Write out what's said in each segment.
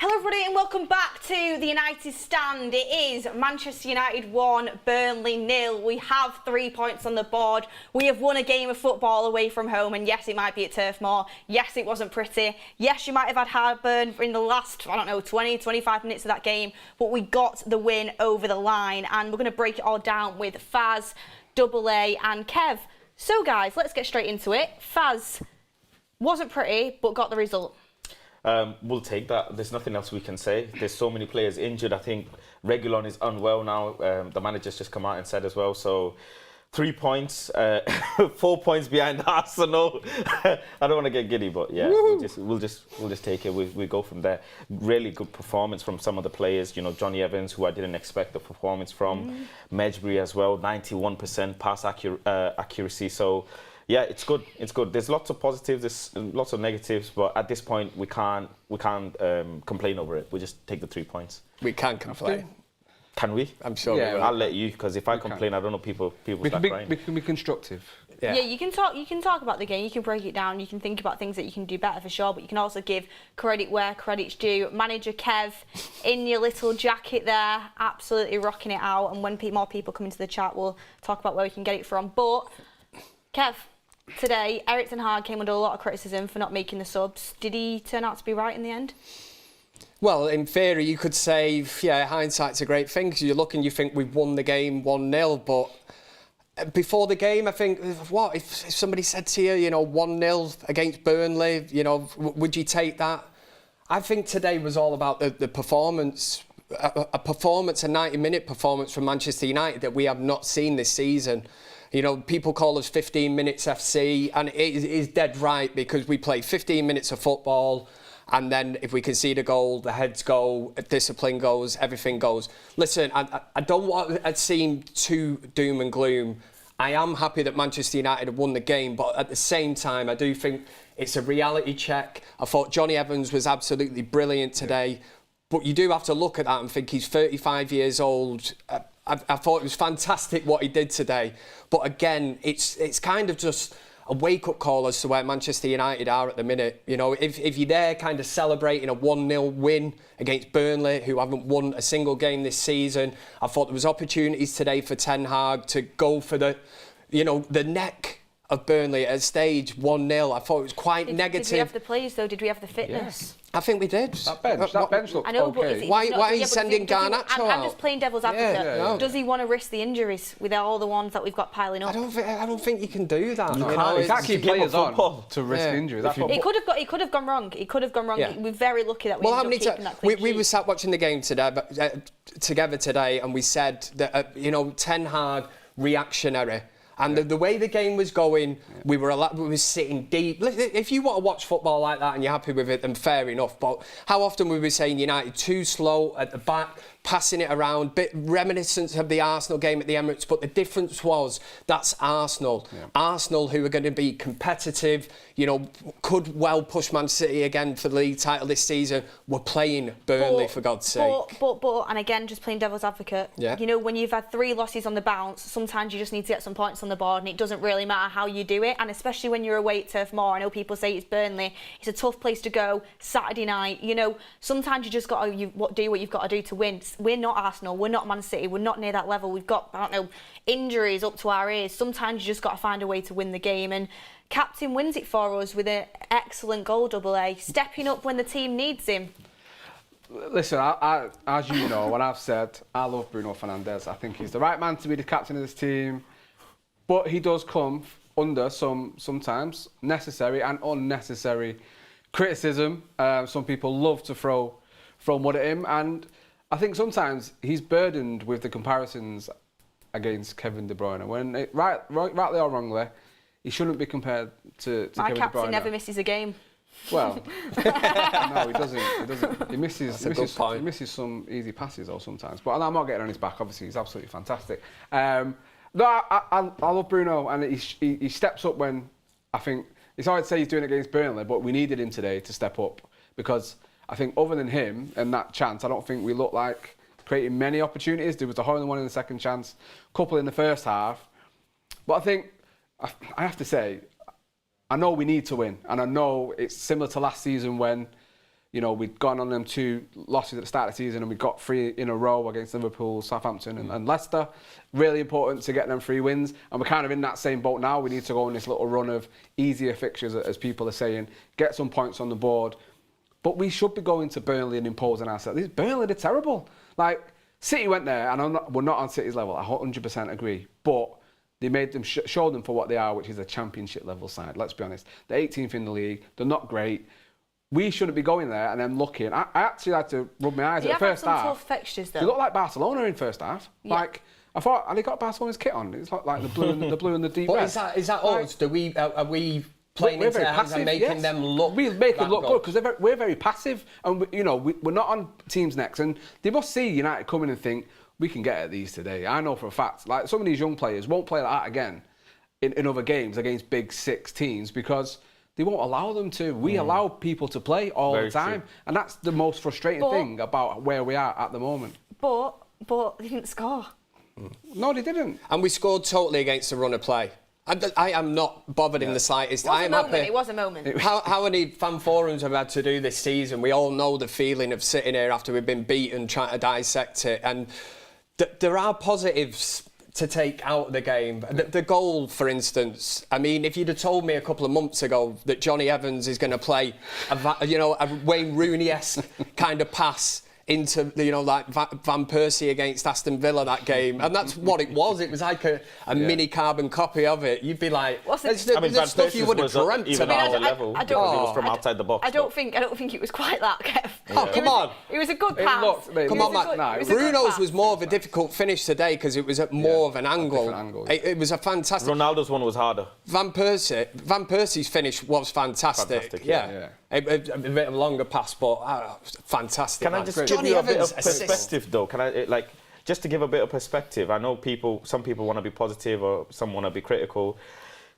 Hello everybody and welcome back to the United Stand. It is Manchester United 1, Burnley 0. We have 3 points on the board. We have won a game of football away from home, and yes, it might be at Turf Moor. Yes, it wasn't pretty. Yes, you might have had heartburn in the last, 20, 25 minutes of that game, but we got the win over the line, and we're going to break it all down with Faz, Double A and Kev. So guys, let's get straight into it. Faz, wasn't pretty, but got the result. We'll take that. There's nothing else we can say. There's so many players injured. I think Reguilón is unwell now. The manager's just come out and said as well. So 3 points, 4 points behind Arsenal. I don't want to get giddy, but yeah, we'll just take it. We go from there. Really good performance from some of the players. You know, Jonny Evans, who I didn't expect the performance from. Mejbri as well, 91% pass accuracy. So. Yeah, it's good. It's good. There's lots of positives, there's lots of negatives, but at this point we can't complain over it. We just take the 3 points. We can complain. Can we? I'm sure. Yeah, I'll let you, because if I complain, I don't know, people start crying. We can be constructive. Yeah, you can talk about the game. You can break it down. You can think about things that you can do better for sure. But you can also give credit where credit's due. Manager Kev, in your little jacket there, absolutely rocking it out. And when more people come into the chat, we'll talk about where we can get it from. But Kev. Today, Erik ten Hag came under a lot of criticism for not making the subs. Did he turn out to be right in the end? Well, in theory, you could say, yeah, hindsight's a great thing, because you look and you think we've won the game 1-0, but before the game, I think, what, if somebody said to you, 1-0 against Burnley, would you take that? I think today was all about the performance, a performance, a 90-minute performance from Manchester United that we have not seen this season. People call us 15 minutes FC, and it is dead right, because we play 15 minutes of football, and then if we concede a goal, the heads go, discipline goes, everything goes. Listen, I don't want to seem too doom and gloom. I am happy that Manchester United have won the game, but at the same time, I do think it's a reality check. I thought Jonny Evans was absolutely brilliant today, but you do have to look at that and think he's 35 years old. I thought it was fantastic what he did today. But again, it's kind of just a wake-up call as to where Manchester United are at the minute. If you're there kind of celebrating a 1-0 win against Burnley, who haven't won a single game this season, I thought there was opportunities today for Ten Hag to go for the neck of Burnley at a stage 1-0. I thought it was quite negative. Did we have the players though? Did we have the fitness? Yeah. I think we did. That bench looked I know, okay. but why are you sending Garnacho out? I'm just playing devil's advocate. Yeah. Does he want to risk the injuries with all the ones that we've got piling up? I don't think you can do that. You can't keep players on to risk injuries. It could have gone wrong. It could have gone wrong. Yeah. We're very lucky that we ended up keeping that clean sheet. We were sat watching the game together today, and we said that Ten Hag reactionary. And the way the game was going, we were sitting deep. If you want to watch football like that and you're happy with it, then fair enough. But how often were we saying United too slow at the back, passing it around, bit reminiscent of the Arsenal game at the Emirates? But the difference was that's Arsenal. Yeah. Arsenal, who are going to be competitive, could well push Man City again for the league title this season. We're playing Burnley, for God's sake. But, and again, just playing devil's advocate. Yeah. When you've had 3 losses on the bounce, sometimes you just need to get some points on the board, and it doesn't really matter how you do it. And especially when you're away at Turf Moor, I know people say it's Burnley. It's a tough place to go. Saturday night, sometimes you just got to do what you've got to do to win. We're not Arsenal. We're not Man City. We're not near that level. We've got, injuries up to our ears. Sometimes you just got to find a way to win the game. And captain wins it for us with an excellent goal, Double A, stepping up when the team needs him. Listen, I as you know, what I've said, I love Bruno Fernandes. I think he's the right man to be the captain of this team. But he does come under sometimes necessary and unnecessary criticism. Some people love to throw mud at him, and I think sometimes he's burdened with the comparisons against Kevin De Bruyne. When rightly or wrongly, he shouldn't be compared to Kevin De Bruyne. My captain never misses a game. Well, no, he doesn't. He misses some easy passes though sometimes. But I'm not getting on his back. Obviously, he's absolutely fantastic. No, I love Bruno, and he steps up when I think it's hard to say he's doing it against Burnley, but we needed him today to step up, because I think other than him and that chance, I don't think we look like creating many opportunities. There was the hole in one in the second chance, couple in the first half. But I think I have to say, I know we need to win, and I know it's similar to last season when You know, we'd gone on them 2 losses at the start of the season and we got 3 in a row against Liverpool, Southampton and Leicester. Really important to get them 3 wins. And we're kind of in that same boat now. We need to go on this little run of easier fixtures, as people are saying, get some points on the board. But we should be going to Burnley and imposing ourselves. Burnley, they're terrible. Like, City went there, and we're not on City's level, I 100% agree. But they made them, showed them for what they are, which is a championship level side, let's be honest. They're 18th in the league, they're not great. We shouldn't be going there and then looking. I actually had to rub my eyes at the first half. Some tough fixtures, though. They look like Barcelona in first half. Yeah. Like, I thought, have they got Barcelona's kit on? It's like the blue and the deep red. Is that us? Are we playing into their hands and making them look? We make them look good because we're very passive, and we're not on teams' necks. And they must see United coming and think we can get at these today. I know for a fact. Like, some of these young players won't play like that again in other games against big 6 teams because they won't allow them to. We allow people to play all the time. True. And that's the most frustrating thing about where we are at the moment. But they didn't score. No, they didn't. And we scored totally against the run of play. I am not bothered in the slightest. It was a moment. How many fan forums have had to do this season? We all know the feeling of sitting here after we've been beaten, trying to dissect it. And there are positives to take out of the game. The goal, for instance, I mean, if you'd have told me a couple of months ago that Jonny Evans is going to play a Wayne Rooney-esque kind of pass into like Van Persie against Aston Villa that game, and that's what it was. It was like a mini carbon copy of it. You'd be like, there's stuff you would have dreamt even about. At level, because it was from outside the box. I don't think it was quite that, Kev. Oh, come on. It was a good pass. Come on, Matt. Bruno's was more of a difficult finish today because it was at more of an angle. It was a fantastic. Ronaldo's one was harder. Van Persie's finish was fantastic. Yeah. A bit of a longer pass, but fantastic. Can I just give you a bit of perspective, though? Can I, just to give a bit of perspective? I know some people want to be positive or some want to be critical.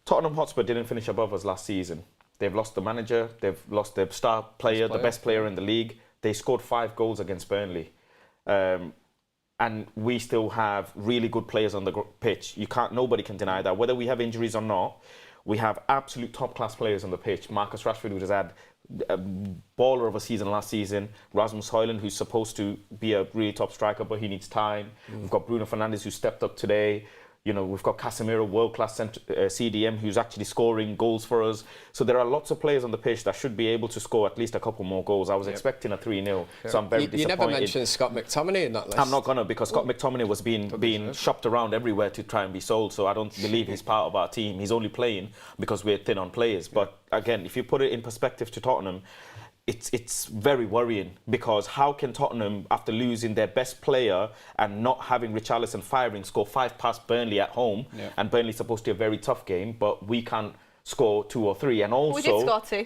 Tottenham Hotspur didn't finish above us last season. They've lost the manager, they've lost their star player, the best player in the league. They scored 5 goals against Burnley. And we still have really good players on the pitch. Nobody can deny that. Whether we have injuries or not, we have absolute top-class players on the pitch. Marcus Rashford, who has had a baller of a season last season. Rasmus Højlund, who's supposed to be a really top striker, but he needs time. We've got Bruno Fernandes, who stepped up today. We've got Casemiro, world-class CDM, who's actually scoring goals for us. So there are lots of players on the pitch that should be able to score at least a couple more goals. I was expecting a 3-0, so I'm very disappointed. You never mentioned Scott McTominay in that list. I'm not going to, because Scott McTominay was being shopped around everywhere to try and be sold, so I don't believe he's part of our team. He's only playing because we're thin on players. But again, if you put it in perspective to Tottenham, it's very worrying, because how can Tottenham, after losing their best player and not having Richarlison firing, score 5 past Burnley at home? And Burnley's supposed to be a very tough game, but we can't score 2 or 3. And also, we did score 2.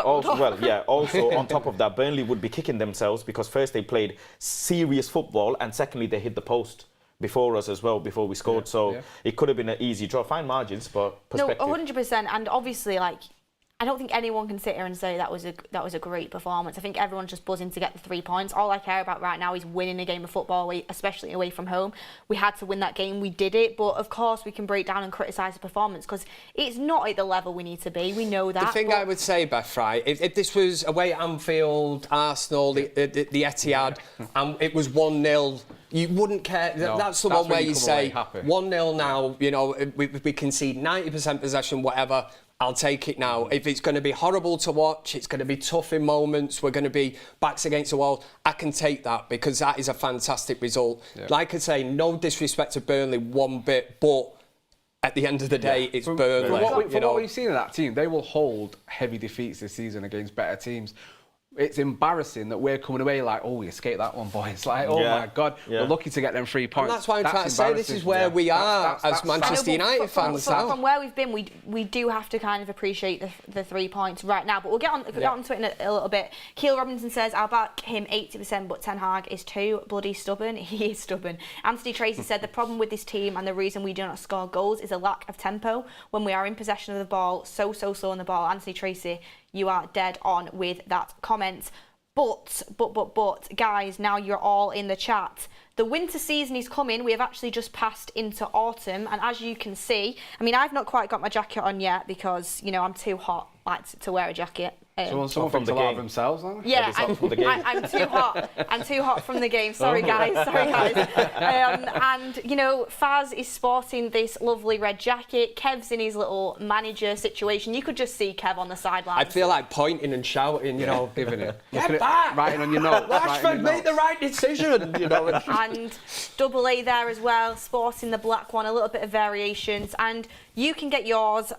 Also on top of that, Burnley would be kicking themselves because first they played serious football and secondly they hit the post before us as well, before we scored. It could have been an easy draw. Fine margins, but perspective. No, 100%. And obviously, I don't think anyone can sit here and say that was a great performance. I think everyone's just buzzing to get the 3 points. All I care about right now is winning a game of football, especially away from home. We had to win that game, we did it, but of course we can break down and criticise the performance because it's not at the level we need to be. We know that. The thing I would say, Beth, right, if this was away at Anfield, Arsenal, the Etihad, and it was 1-0, you wouldn't care. No, that's the one where you say 1-0 now, we concede 90% possession, whatever. I'll take it now. If it's going to be horrible to watch, it's going to be tough in moments, we're going to be backs against the wall, I can take that because that is a fantastic result. Like I say, no disrespect to Burnley one bit, but at the end of the day, it's Burnley. From what we've seen of that team, they will hold heavy defeats this season against better teams. It's embarrassing that we're coming away like, we escaped that one, boys. Like, my God, we're lucky to get them 3 points. And that's why I'm trying to say this is where we are as Manchester United fans now. From where we've been, we do have to kind of appreciate the 3 points right now. But we'll get onto it in a little bit. Keel Robinson says, I'll back him 80%, but Ten Hag is too bloody stubborn. He is stubborn. Anthony Tracy said, the problem with this team and the reason we do not score goals is a lack of tempo. When we are in possession of the ball, so slow on the ball. Anthony Tracy, you are dead on with that comment. But, guys, now you're all in the chat. The winter season is coming. We have actually just passed into autumn. And as you can see, I mean, I've not quite got my jacket on yet because, I'm too hot to wear a jacket. Someone from thinks the a lot of game. themselves, aren't they? Yeah, from the game. I'm too hot. I'm too hot from the game. Sorry, guys. And, you know, Faz is sporting this lovely red jacket. Kev's in his little manager situation. You could just see Kev on the sidelines. I feel like pointing and shouting, you know. Giving it. Get back! Writing on your notes. Rashford made the right decision, you know. And Double A there as well, sporting the black one, a little bit of variations. And you can get yours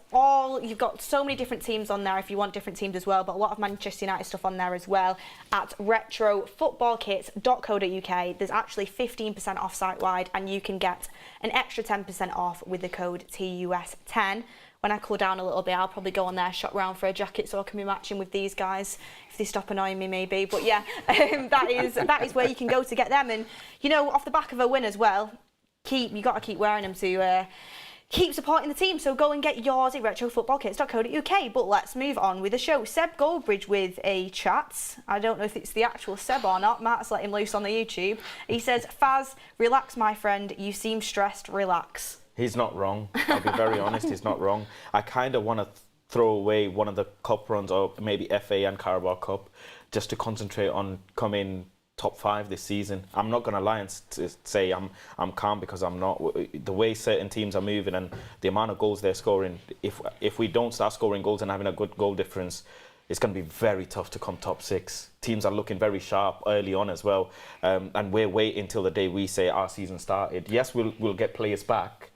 you've got so many different teams on there if you want different teams as well, but a lot of Manchester United stuff on there as well at retrofootballkits.co.uk. There's actually 15% off site-wide, and you can get an extra 10% off with the code TUS10. When I cool down a little bit, I'll probably go on there, shop round for a jacket so I can be matching with these guys if they stop annoying me maybe. But yeah, that is where you can go to get them. And, you know, off the back of a win as well, you got to keep wearing them to keep supporting the team. So go and get yours at retrofootballkits.co.uk. But let's move on with the show. Seb Goldbridge with a chat. I don't know if it's the actual Seb or not. Matt's let him loose on the YouTube. He says, Faz, relax, my friend. You seem stressed. Relax. He's not wrong. I'll be very honest, he's not wrong. I kind of want to throw away one of the cup runs, or maybe FA and Carabao Cup, just to concentrate on coming top 5 this season. I'm not going to lie and say I'm calm, because I'm not. The way certain teams are moving and the amount of goals they're scoring, if we don't start scoring goals and having a good goal difference, it's going to be very tough to come top 6. Teams are looking very sharp early on as well, and we're waiting till the day we say our season started. Yes, we'll get players back,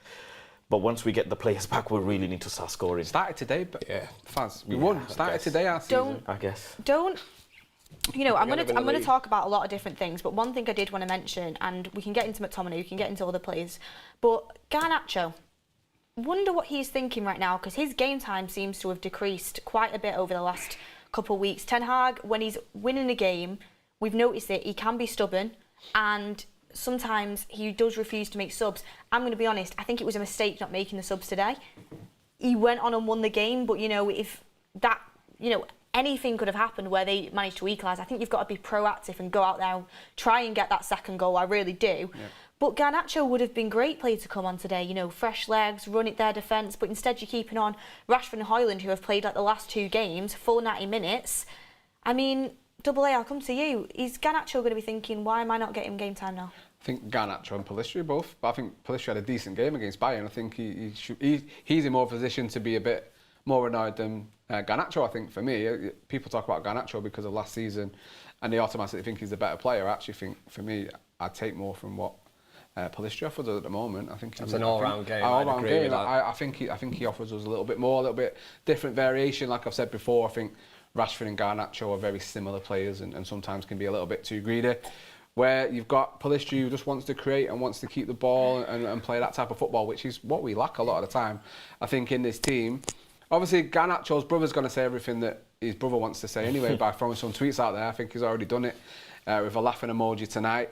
but once we get the players back, we really need to start scoring. Started today, but yeah, Faz, we won. Started today our season. I guess. You know, I'm going to talk about a lot of different things, but one thing I did want to mention, and we can get into McTominay, we can get into other players, but Garnacho, wonder what he's thinking right now, because his game time seems to have decreased quite a bit over the last couple of weeks. Ten Hag, when he's winning a game, we've noticed it, he can be stubborn, and sometimes he does refuse to make subs. I'm going to be honest, I think it was a mistake not making the subs today. He went on and won the game, but, you know, if that, you know, anything could have happened where they managed to equalise. I think you've got to be proactive and go out there and try and get that second goal. I really do. Yeah. But Garnacho would have been great player to come on today. You know, fresh legs, run it their defence. But instead, you're keeping on Rashford and Højlund, who have played like the last 2 games, full 90 minutes. I mean, Double A, I'll come to you. Is Garnacho going to be thinking, why am I not getting game time now? I think Garnacho and Pellistri both. But I think Pellistri had a decent game against Bayern. I think he's in more position to be a bit more annoyed than Garnacho, I think, for me. People talk about Garnacho because of last season and they automatically think he's a better player. I actually think, for me, I'd take more from what Pellistri offers us at the moment. I think it's an all-round game. All-round game. I think he offers us a little bit different variation. Like I've said before, I think Rashford and Garnacho are very similar players and sometimes can be a little bit too greedy. Where you've got Pellistri who just wants to create and wants to keep the ball and play that type of football, which is what we lack a lot of the time, I think, in this team. Obviously, Garnacho's brother's going to say everything that his brother wants to say anyway by throwing some tweets out there. I think he's already done it with a laughing emoji tonight.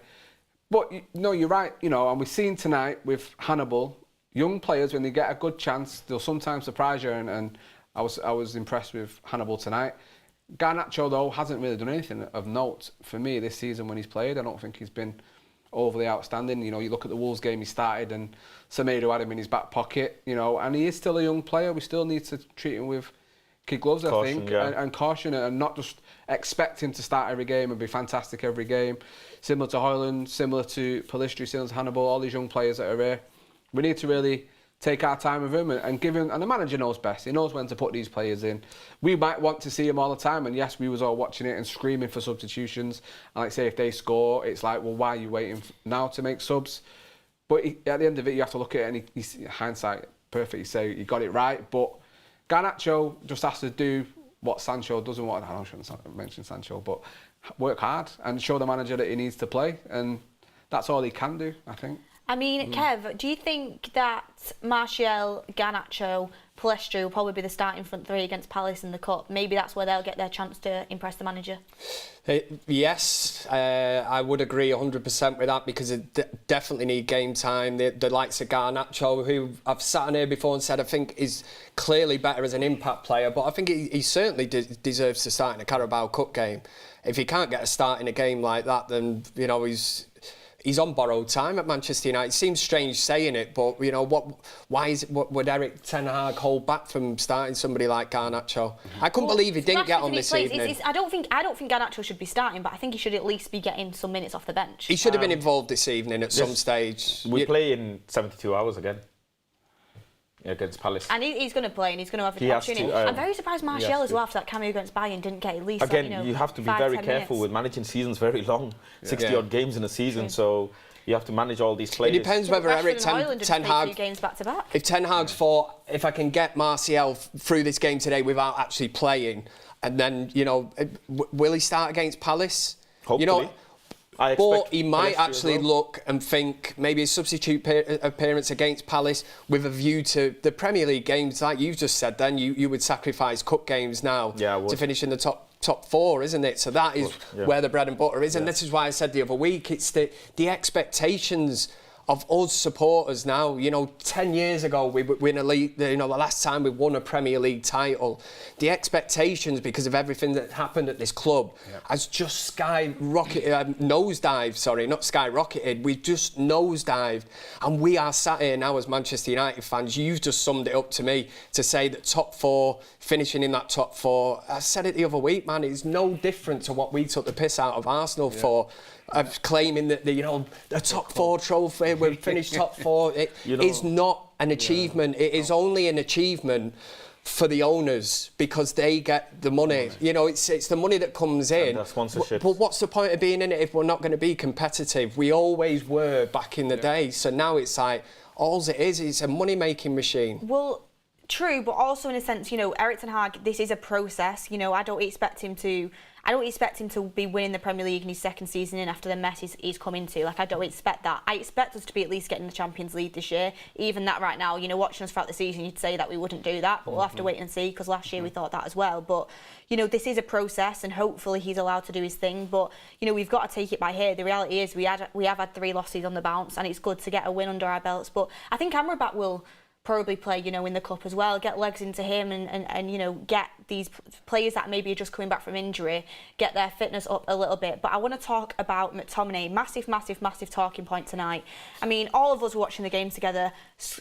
But, no, you're right, you know, and we've seen tonight with Hannibal, young players, when they get a good chance, they'll sometimes surprise you, and I was impressed with Hannibal tonight. Garnacho, though, hasn't really done anything of note for me this season when he's played. I don't think he's been overly outstanding. You know, you look at the Wolves game he started and Semedo had him in his back pocket, you know, and he is still a young player. We still need to treat him with kid gloves, I think, and caution, and not just expect him to start every game and be fantastic every game. Similar to Højlund, similar to Pellistri, similar to Hannibal, all these young players that are here. We need to really take our time with him and give him, and the manager knows best. He knows when to put these players in. We might want to see him all the time, and yes, we was all watching it and screaming for substitutions. And like say, if they score, it's like, well, why are you waiting now to make subs? But at the end of it, you have to look at it, and hindsight, perfect. You say he got it right, but Garnacho just has to do what Sancho doesn't want. I shouldn't mention Sancho, but work hard and show the manager that he needs to play, and that's all he can do, I think. I mean, Kev, do you think that Martial, Garnacho, Pellistri will probably be the starting front 3 against Palace in the Cup? Maybe that's where they'll get their chance to impress the manager? Yes, I would agree 100% with that, because they definitely need game time. The likes of Garnacho, who I've sat on here before and said I think is clearly better as an impact player, but I think he certainly deserves to start in a Carabao Cup game. If he can't get a start in a game like that, then, you know, he's he's on borrowed time at Manchester United. It seems strange saying it, but you know why would Erik ten Hag hold back from starting somebody like Garnacho? I couldn't believe he didn't get on this evening. I don't think Garnacho should be starting, but I think he should at least be getting some minutes off the bench. He should have been involved this evening at some stage. We play in 72 hours again. Against Palace. And he's going to play and he's going to have the opportunity. I'm very surprised Martial as well, after that cameo against Bayern, didn't get at least again, you have to be very careful minutes. with managing seasons very long, 60-odd games in a season, so you have to manage all these players. It depends whether Erik ten Hag... games back to back. If Ten Hag's thought, if I can get Martial through this game today without actually playing, and then, you know, will he start against Palace? Hopefully. You know, but he might actually look and think maybe a substitute appearance against Palace with a view to the Premier League games, like you've just said. Then you would sacrifice cup games now to finish in the top four, isn't it? So that is where the bread and butter is, and this is why I said the other week it's the expectations of us supporters now. You know, 10 years ago we win a league, you know, the last time we won a Premier League title, the expectations because of everything that happened at this club has just skyrocketed. We've just nosedived, and we are sat here now as Manchester United fans. You've just summed it up to me to say that top four, finishing in that top four, I said it the other week, man, it's no different to what we took the piss out of Arsenal for, claiming that the top four trophy, we finished top four. It is not an achievement. It is only an achievement for the owners because they get the money. You know, it's the money that comes in. And sponsorship. But what's the point of being in it if we're not going to be competitive? We always were back in the day. So now it's like, all it is, it's a money-making machine. Well, true, but also in a sense, you know, Erik ten Hag, this is a process. You know, I don't expect him to be winning the Premier League in his second season in after the mess he's come into. Like, I don't expect that. I expect us to be at least getting the Champions League this year. Even that right now, you know, watching us throughout the season, you'd say that we wouldn't do that, but we'll have to wait and see, because last year we thought that as well. But, you know, this is a process, and hopefully he's allowed to do his thing. But, you know, we've got to take it by here. The reality is we have had 3 losses on the bounce, and it's good to get a win under our belts. But I think Amrabat will probably play, you know, in the cup as well, get legs into him and you know, get these players that maybe are just coming back from injury, get their fitness up a little bit. But I want to talk about McTominay. Massive talking point tonight. I mean, all of us were watching the game together.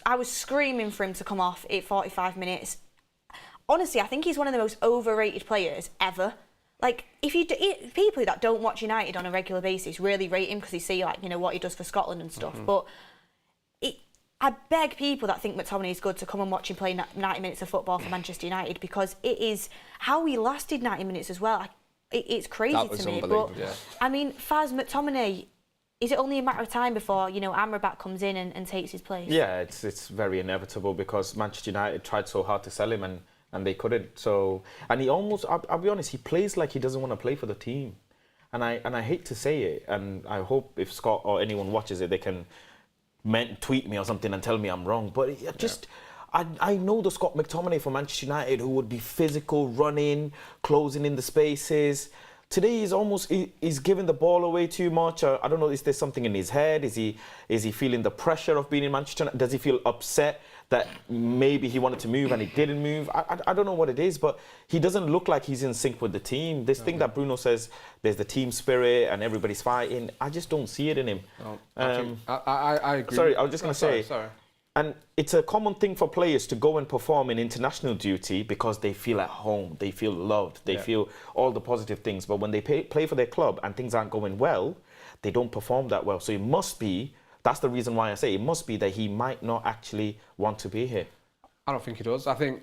I was screaming for him to come off at 45 minutes. Honestly, I think he's one of the most overrated players ever. Like, if people that don't watch United on a regular basis really rate him because they see, like, you know, what he does for Scotland and stuff. But I beg people that think McTominay is good to come and watch him play 90 minutes of football for Manchester United, because it is how he lasted 90 minutes as well. It's crazy to me. But I mean, Faz, McTominay, is it only a matter of time before, you know, Amrabat comes in and takes his place? Yeah, it's very inevitable, because Manchester United tried so hard to sell him and they couldn't. So, and he almost, I'll be honest, he plays like he doesn't want to play for the team, and I hate to say it, and I hope if Scott or anyone watches it, they can tweet me or something and tell me I'm wrong. But I know the Scott McTominay for Manchester United who would be physical, running, closing in the spaces. Today he's giving the ball away too much. I don't know, is there something in his head? Is he feeling the pressure of being in Manchester United? Does he feel upset that maybe he wanted to move and he didn't move? I don't know what it is, but he doesn't look like he's in sync with the team. This thing that Bruno says, there's the team spirit and everybody's fighting, I just don't see it in him. I agree. Sorry, I was just going to say, and it's a common thing for players to go and perform in international duty because they feel at home, they feel loved, they feel all the positive things. But when they play for their club and things aren't going well, they don't perform that well. So it must be, that's the reason why I say it must be that he might not actually want to be here. I don't think he does. I think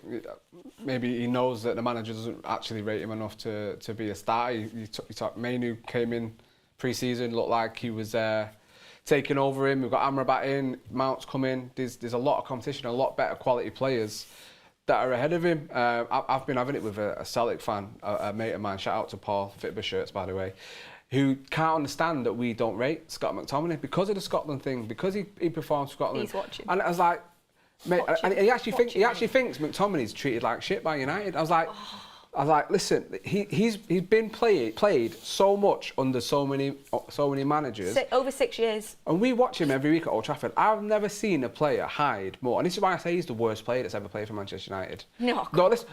maybe he knows that the manager doesn't actually rate him enough to be a star. You talk, Mainu came in pre-season, looked like he was taking over him. We've got Amrabat in, Mount's come in. There's a lot of competition, a lot better quality players that are ahead of him. I've been having it with a Celtic fan, a mate of mine, shout out to Paul, Fitber Shirts by the way, who can't understand that we don't rate Scott McTominay because of the Scotland thing, because he performed for Scotland. He's watching. And I was like, mate, and he actually thinks McTominay's treated like shit by United. I was like, I was like, listen, he's been played so much under so many managers. Over 6 years. And we watch him every week at Old Trafford. I've never seen a player hide more. And this is why I say he's the worst player that's ever played for Manchester United. No. But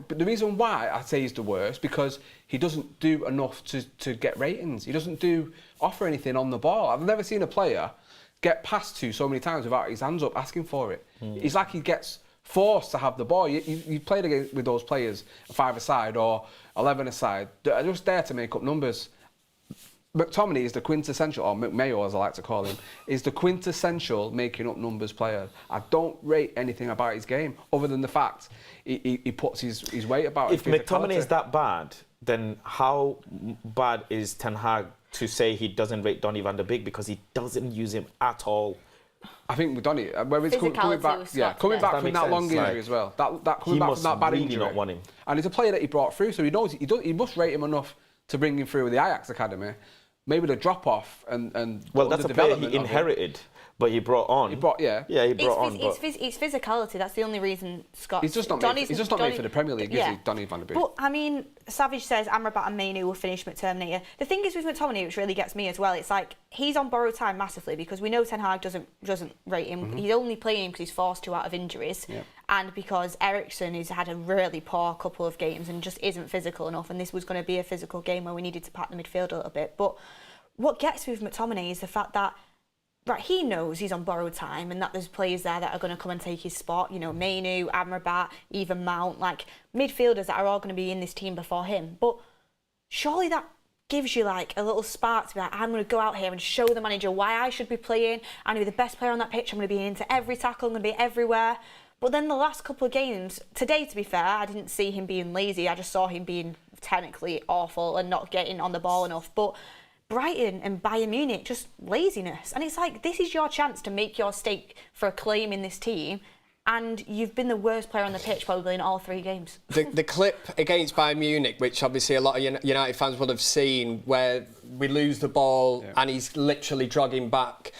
the reason why I say he's the worst, because he doesn't do enough to get ratings. He doesn't offer anything on the ball. I've never seen a player get passed to so many times without his hands up asking for it. It's like he gets forced to have the ball. You played against with those players, 5-a-side or 11-a-side, that are just there to make up numbers. McTominay is the quintessential, or McMayo as I like to call him, is the quintessential making up numbers player. I don't rate anything about his game other than the fact he puts his weight about it. If McTominay is that bad, then how bad is Ten Hag to say he doesn't rate Donny van der Beek because he doesn't use him at all? I think with Donny, whether it's coming back, coming back from that long injury as well, that coming back from that bad injury, not want him. And he's a player that he brought through, so he knows he must rate him enough to bring him through with the Ajax academy. Maybe the drop off and that's a player he inherited. But he brought on. He brought on. It's physicality. That's the only reason Scott. He's just not made for the Premier League, is he, Donny van der Beek? But I mean, Savage says Amrabat and Mainu will finish McTominay. The thing is with McTominay, which really gets me as well, it's like he's on borrowed time massively because we know Ten Hag doesn't rate him. He's only playing him because he's forced to out of injuries, and because Eriksen has had a really poor couple of games and just isn't physical enough. And this was going to be a physical game where we needed to pack the midfield a little bit. But what gets me with McTominay is the fact that. Right, he knows he's on borrowed time and that there's players there that are going to come and take his spot. You know, Mainu, Amrabat, even Mount, like midfielders that are all going to be in this team before him. But surely that gives you like a little spark to be like, I'm going to go out here and show the manager why I should be playing. I'm going to be the best player on that pitch. I'm going to be into every tackle. I'm going to be everywhere. But then the last couple of games, today to be fair, I didn't see him being lazy. I just saw him being technically awful and not getting on the ball enough. But Brighton and Bayern Munich, just laziness. And it's like, this is your chance to make your stake for a claim in this team, and you've been the worst player on the pitch probably in all 3 games. The clip against Bayern Munich, which obviously a lot of United fans would have seen, where we lose the ball and he's literally jogging back,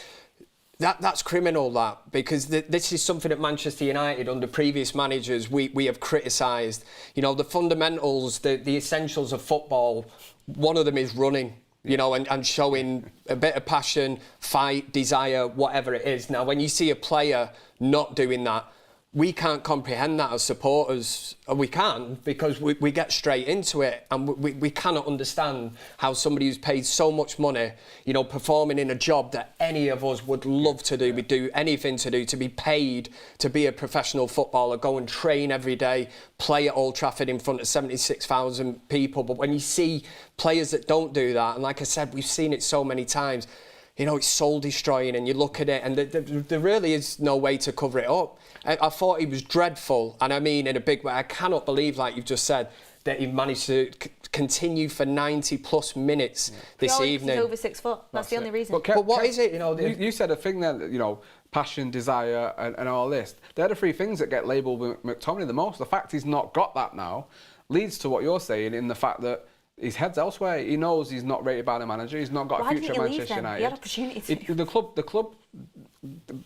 that's criminal, that, because this is something at Manchester United under previous managers we have criticised. You know, the fundamentals, the essentials of football, one of them is running. You know, and showing a bit of passion, fight, desire, whatever it is. Now, when you see a player not doing that, we can't comprehend that as supporters. We can, because we get straight into it, and we cannot understand how somebody who's paid so much money, you know, performing in a job that any of us would love to do, we'd do anything to do, to be paid to be a professional footballer, go and train every day, play at Old Trafford in front of 76,000 people. But when you see players that don't do that, and like I said, we've seen it so many times, you know, it's soul destroying, and you look at it and there really is no way to cover it up. I thought he was dreadful, and I mean in a big way. I cannot believe, like you've just said, that he managed to continue for 90 plus minutes this evening. He's over 6 foot. That's the only reason. But what is it? You know, you said a thing there, you know, passion, desire, and all this. They're the 3 things that get labelled with McTominay the most. The fact he's not got that now leads to what you're saying in the fact that his head's elsewhere. He knows he's not rated by the manager. He's not got a future at Manchester United. He had opportunity to. The club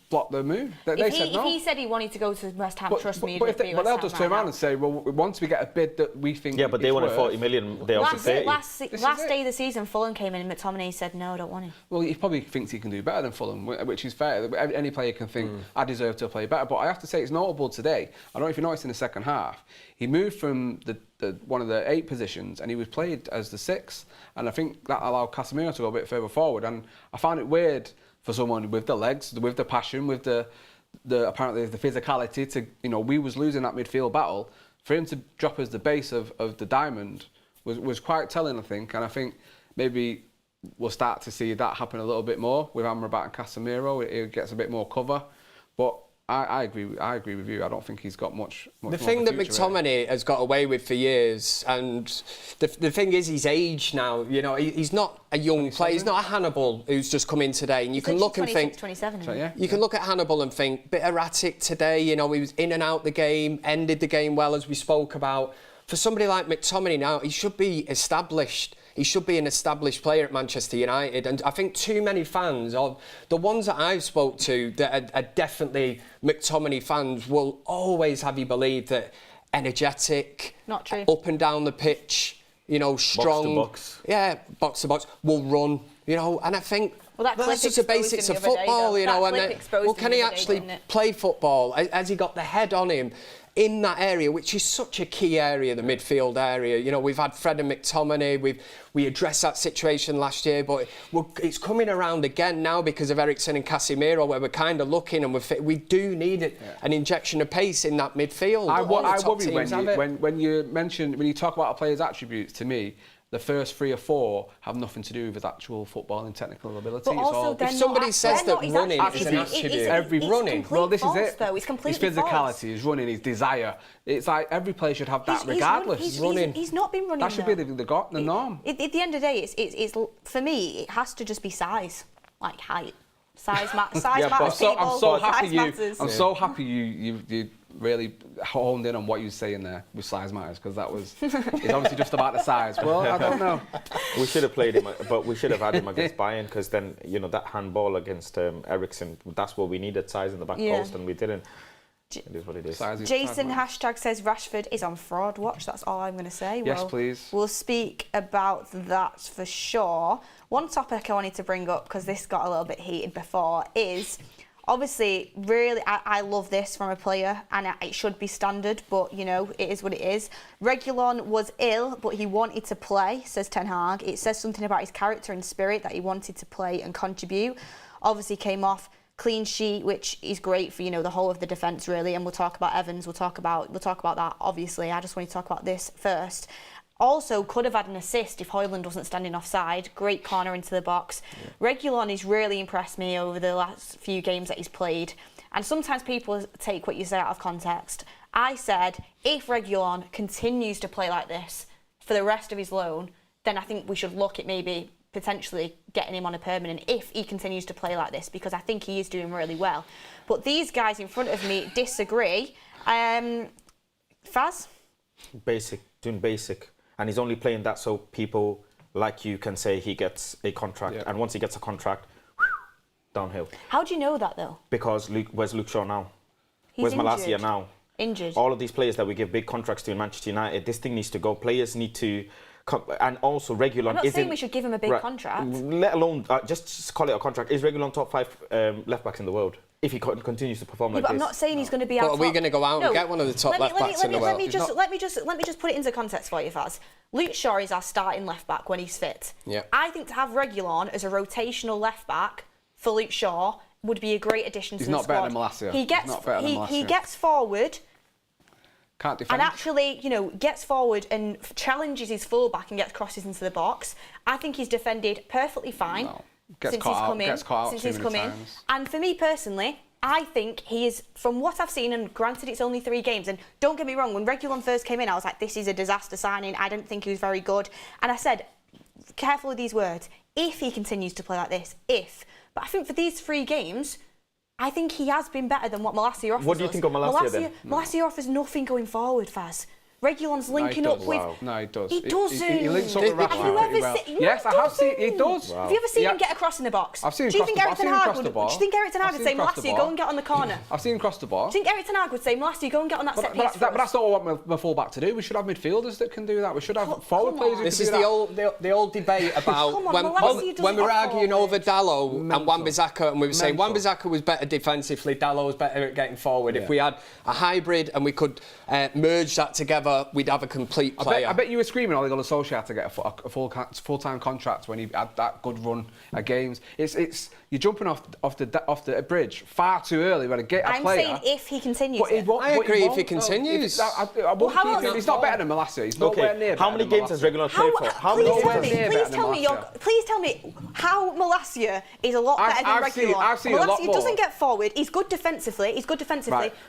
blocked the move. They said no. If he said he wanted to go to West Ham, trust me, but they'll just turn around and say, well, once we get a bid that we think. Yeah, but they wanted 40 million. They also 30. Last day of the season, Fulham came in and McTominay said, no, I don't want him. Well, he probably thinks he can do better than Fulham, which is fair. Any player can think, I deserve to play better. But I have to say, it's notable today. I don't know if you noticed in the second half, he moved from one of the 8 positions and he was played as the 6th. And I think that allowed Casemiro to go a bit further forward. And I found it weird for someone with the legs, with the passion, with the apparently the physicality to, you know, we was losing that midfield battle. For him to drop as the base of the diamond was quite telling, I think. And I think maybe we'll start to see that happen a little bit more with Amrabat and Casemiro. It gets a bit more cover. But I agree with you. I don't think he's got much the thing that McTominay has got away with for years, and the thing is, he's aged now. You know, he's not a young player. He's not a Hannibal who's just come in today. And you can look and think, 27. So, you can look at Hannibal and think, bit erratic today. You know, he was in and out the game, ended the game well, as we spoke about. For somebody like McTominay now, he should be established. He should be an established player at Manchester United. And I think too many fans, or the ones that I've spoke to that are definitely McTominay fans, will always have you believe that energetic, Not true. up and down the pitch, you know, strong. Box to box. Yeah, box to box. Will run, you know, and I think Well, that that's clip just the exposed basics him of the other day, football, though. you That know. clip And exposed well, him can the he other day, actually didn't it? play football? Has he got the head on him? In that area, which is such a key area, the midfield area. You know, we've had Fred and McTominay, we addressed that situation last year, but it's coming around again now because of Eriksen and Casemiro, where we're kind of looking and we do need an injection of pace in that midfield. I worry when you talk about a player's attributes, to me, the first 3 or 4 have nothing to do with his actual footballing technical ability. But It's also, all, if somebody says that running is an attribute, running. Well, this false, is it. Though. It's completely his physicality, false. his running, his desire. It's like every player should have that regardless. He's not been running. That should be the norm. At the end of the day, it's for me, it has to just be size, like height. Size matters. I'm so happy Matters. you really honed in on what you were saying there with size matters, because that was it's obviously just about the size. Well, I don't know. We should have played him, but we should have had him against Bayern, because then, you know, that handball against Eriksen, that's what we needed, size in the back post, and we didn't. It is what it is. Jason hashtag says Rashford is on fraud watch. That's all I'm going to say. Yes, please. We'll speak about that for sure. One topic I wanted to bring up, because this got a little bit heated before, is obviously, really, I love this from a player, and it should be standard, but, you know, it is what it is. Reguilón was ill, but he wanted to play, says Ten Hag. It says something about his character and spirit, that he wanted to play and contribute. Obviously came off clean sheet, which is great for, you know, the whole of the defence, really, and we'll talk about Evans, we'll talk about that, obviously. I just want to talk about this first. Also, could have had an assist if Højlund wasn't standing offside. Great corner into the box. Yeah. Reguilón has really impressed me over the last few games that he's played. And sometimes people take what you say out of context. I said, if Reguilón continues to play like this for the rest of his loan, then I think we should look at maybe potentially getting him on a permanent if he continues to play like this, because I think he is doing really well. But these guys in front of me disagree. Faz? Doing basic. And he's only playing that so people like you can say he gets a contract. Yeah. And once he gets a contract, downhill. How do you know that, though? Because where's Luke Shaw now? He's where's Malacia now? Injured. All of these players that we give big contracts to in Manchester United, this thing needs to go. Players need to... And also, Reguilón I'm not saying we should give him a big contract. Let alone, just call it a contract. Is Reguilón top 5 left-backs in the world? If he continues to perform like this. But I'm not saying he's going to be out. But are we going to go out and get one of the top left-backs in the world? Let me just put it into context for you, Faz. Luke Shaw is our starting left-back when he's fit. Yeah. I think to have Reguilón as a rotational left-back for Luke Shaw would be a great addition to the squad. He's not better than Malacia. He gets forward... Can't defend. And actually, you know, gets forward and challenges his fullback and gets crosses into the box. I think he's defended perfectly fine since he's come in. And for me personally, I think he is, from what I've seen, and granted it's only 3 games, and don't get me wrong, when Reguilón first came in, I was like, this is a disaster signing. I didn't think he was very good. And I said, careful with these words, if he continues to play like this, But I think for these 3 games... I think he has been better than what Malacia offers. What do you think of Malacia then? Malacia offers nothing going forward, Faz. Reguilón's linking up with... No, he does. He doesn't. He links up with Rashford pretty well. Yes, I have seen. He does. Have you ever seen him get a cross in the box? I've seen him cross the ball. Do you think Eric Ten Hag would say, Malacia, go and get on the corner? I've seen him cross the ball. Do you think Eric Ten Hag would say, Malacia, go and get on that set piece But that's not what I want my full-back to do. We should have midfielders that can do that. We should have forward players who can do that. This is the old debate about when we were arguing over Dalot and Wan-Bissaka, and we were saying Wan-Bissaka was better defensively, Dalot was better at getting forward. If we had a hybrid and we could merge that together, we'd have a complete player. I bet you were screaming Ole Gunnar Solskjaer to get a full-time contract when he had that good run of games. It's you're jumping off the bridge far too early when a player. I'm saying if he continues. I agree if he continues. He's not better than Malacia. He's nowhere near. How many games has Reguilón played for? Please tell me how Malacia is a lot better than Reguilón. I've seen a lot more. Doesn't get forward. He's good defensively.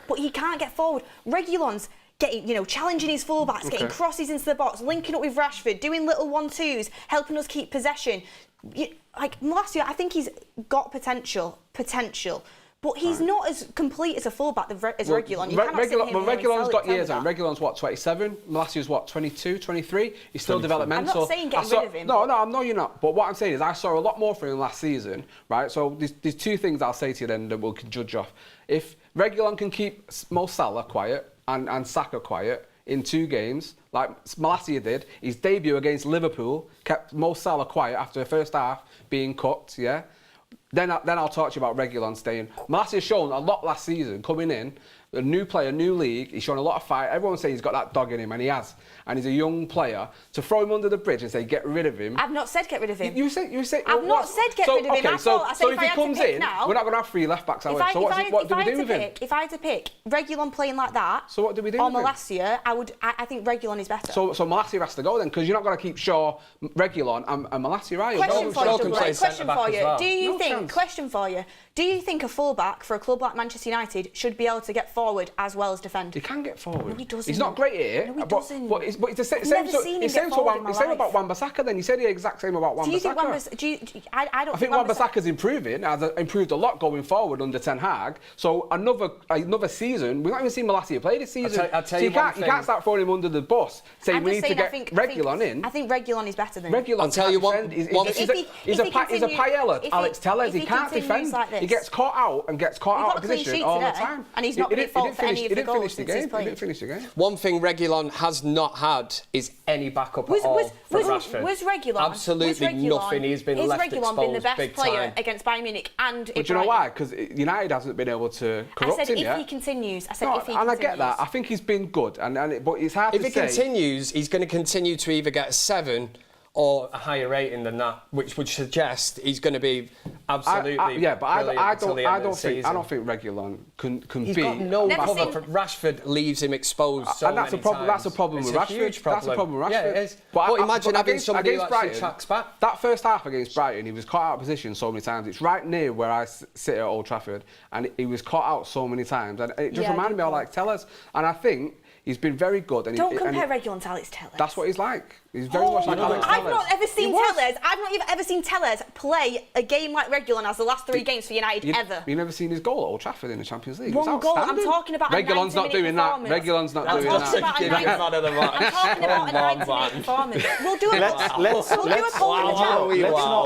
But he can't get forward. Reguilón's getting, you know, challenging his fullbacks, getting crosses into the box, linking up with Rashford, doing little 1-2s, helping us keep possession. Like Malacia, I think he's got potential, but he's not as complete as a fullback as Reguilón. Reguilón's got years on. Reguilón's what, 27? Malacia's what, 22, 23? He's still developmental. I'm not saying get rid of him. No, you're not. But what I'm saying is I saw a lot more from him last season, right? So there's 2 things I'll say to you then that we can judge off. If Reguilón can keep Mo Salah quiet and Saka quiet, in 2 games, like Malacia did. His debut against Liverpool kept Mo Salah quiet after the first half being cooked, yeah? Then I'll talk to you about Reguilón staying. Malacia's shown a lot last season, coming in, a new player, new league. He's shown a lot of fight. Everyone's saying he's got that dog in him, and he has. And he's a young player. To throw him under the bridge and say get rid of him. I've not said get rid of him. You say. I've not said get rid of him. Okay, so if he comes in, we're not going to have 3 left backs. So what do we do with him? If I had to pick Reguilón playing like that, so what do we do? Or Malacia, I think Reguilón is better. So Malacia has to go then, because you're not going to keep Shaw, Reguilón, and Malacia, are you? Question for you. Do you think? Question for you. Do you think a fullback for a club like Manchester United should be able to get forward as well as defend? He can get forward. No, he doesn't. He's not great here. No, he doesn't. But it's the same. It's same about Wan-Bissaka. Then you said the exact same about Wan-Bissaka. Do you think I don't think Wan-Bissaka's improving. Has improved a lot going forward under Ten Hag. So another season. We've not even seen Malacia play this season. So you can't start throwing him under the bus. Saying we need to get Reguilón in. I think Reguilón is better than Reguilón. I'll tell you what. He's a paella. Alex Tellez. He can't defend. He gets caught out and gets caught out of position all the time. And he's not been at fault for any of the goals since he's played. He didn't finish the game. One thing Reguilón has not had is any backup at all for Rashford. Was Reguilón absolutely nothing? He's been left exposed. Has Reguilón been the best player against Bayern Munich and? But do you know why? Because United hasn't been able to corrupt him yet. I said if he continues. I get that. I think he's been good, but it's hard to say. If he continues, he's going to continue to either get a 7 or a higher rating than that, which would suggest he's going to be absolutely but I don't think Reguilón can he's be. Got no cover. Rashford leaves him exposed and that's a problem. That's a problem with Rashford. Huge problem. That's a problem with Rashford. Yeah, it is. But imagine having somebody who actually tracks back. That first half against Brighton, he was caught out of position so many times. It's right near where I sit at Old Trafford, and he was caught out so many times, and it just reminded me of like Tellez. And I think he's been very good. And don't compare Reguilón to Alex Tellez. That's what he's like. He's very much like Alex Tellez. I've not ever seen Tellez. I've not ever seen Tellez play a game like Reguilón as the last 3 games for United ever. You've never seen his goal at Old Trafford in the Champions League? One goal. I'm talking about Reguilón's not doing that. Reguilón's not doing that. I'm talking about a 90-minute performance. We'll do it.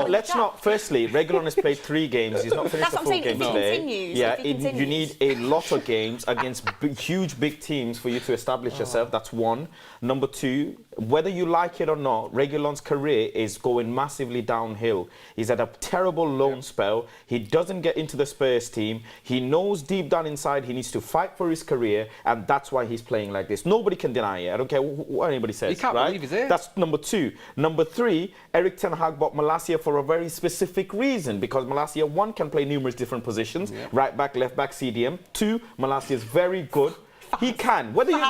Let's not. Firstly, Reguilón has played 3 games. He's not finished the full game today. Yeah, you need a lot of games against huge, big teams for you to establish yourself. That's one. Number 2, whether you like it or not, Reguilón's career is going massively downhill. He's had a terrible loan spell. He doesn't get into the Spurs team. He knows deep down inside he needs to fight for his career, and that's why he's playing like this. Nobody can deny it. I don't care what anybody says. You can't believe he's here. That's number 2. Number 3, Erik Ten Hag bought Malacia for a very specific reason, because Malacia, 1, can play numerous different positions, right back, left back, CDM. 2, Malacia is very good. He can. Whether you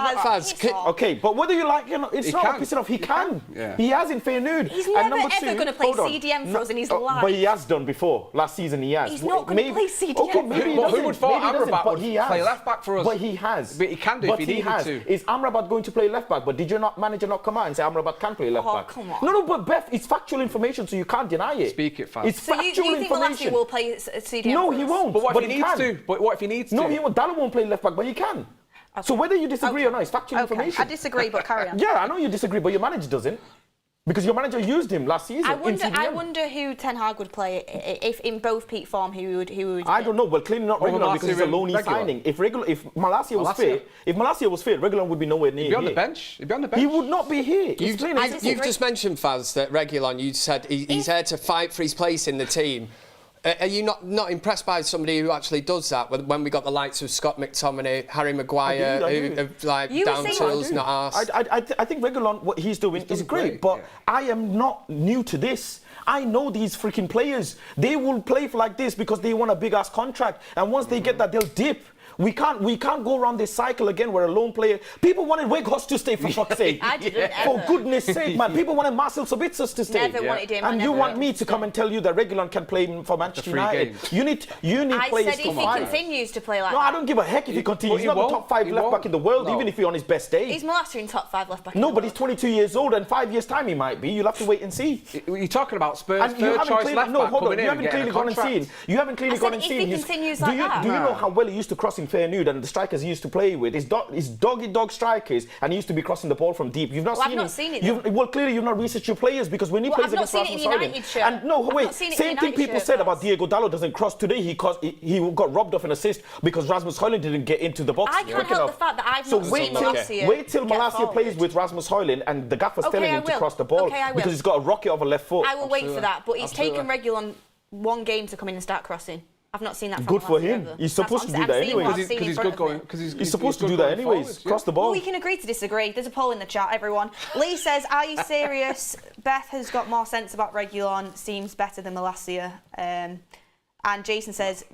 okay, but whether you like it or not, it's not pissing off. He can. Yeah. He has in Feyenoord. He's never ever going to play CDM for us in his life. But he has done before. Last season he has. He's not going to play CDM. Okay, maybe he doesn't. Who would thought Amrabat would play left back for us? But he has. But he can do if he needed to. Is Amrabat going to play left back? But did your manager not come out and say Amrabat can play left back? Come on. No, but Beth, it's factual information, so you can't deny it. Speak it fast. It's factual information. So you think Malacia will play CDM? No, he won't. But what if he needs to? But what if he needs to? No, he won't. Dallo won't play left back, but he can. Okay. So whether you disagree or not, it's factual information. I disagree, but carry on. Yeah, I know you disagree, but your manager doesn't. Because your manager used him last season. I wonder who Ten Hag would play if in both peak form. Who would? I don't know. Well, clearly not Reguilón because he's a loanee signing. If Malacia was fit, Reguilón would be nowhere near. He'd be on the bench. He would not be here. You've just mentioned, Faz, that Reguilón. You said he's here to fight for his place in the team. Are you not impressed by somebody who actually does that? When we got the likes of Scott McTominay, Harry Maguire, who are like down tools, not arse. I think Reguilón, what he's doing is great, but I am not new to this. I know these freaking players. They will play like this because they want a big ass contract, and once they get that, they'll dip. We can't go around this cycle again where a lone player. People wanted Weghorst to stay for fuck's sake. I didn't For goodness sake, man. People wanted Marcel Sabitzer to stay. Never wanted him. And you want me to come and tell you that Reguilón can play for Manchester United. You need players to fight. I said if he continues to play like that. No, I don't give a heck if he continues. He's not the top 5 left back in the world, even if he's on his best day. Is Malacia in top 5 left back? No, but he's 22 years old, and 5 years' time he might be. You'll have to wait and see. You're talking about Spurs' third choice left back coming in and getting a contract. You haven't clearly gone and seen. If he continues like that. Do you know how well he used to cross in passing fair nude, and the strikers he used to play with, his doggy-dog strikers, and he used to be crossing the ball from deep. You've not seen him. I've not seen it. Well, clearly you've not researched your players, because when he plays against Rasmus Højlund, and no, wait, same thing people said about Diego Dalot doesn't cross today. He got robbed of an assist because Rasmus Højlund didn't get into the box. I can't help the fact that I've not seen Malacia. Wait till Malacia plays with Rasmus Højlund, and the gaffer's telling him to cross the ball because he's got a rocket of a left foot. I will wait for that, but he's taken Reguilón one game to come in and start crossing. I've not seen that from Good for him. He's supposed to do that anyway. Because he's good going. He's supposed to do that anyways. Cross the ball. Well, we can agree to disagree. There's a poll in the chat, everyone. Lee says, "Are you serious? Beth has got more sense about Reguilón. Seems better than Malacia." And Jason says,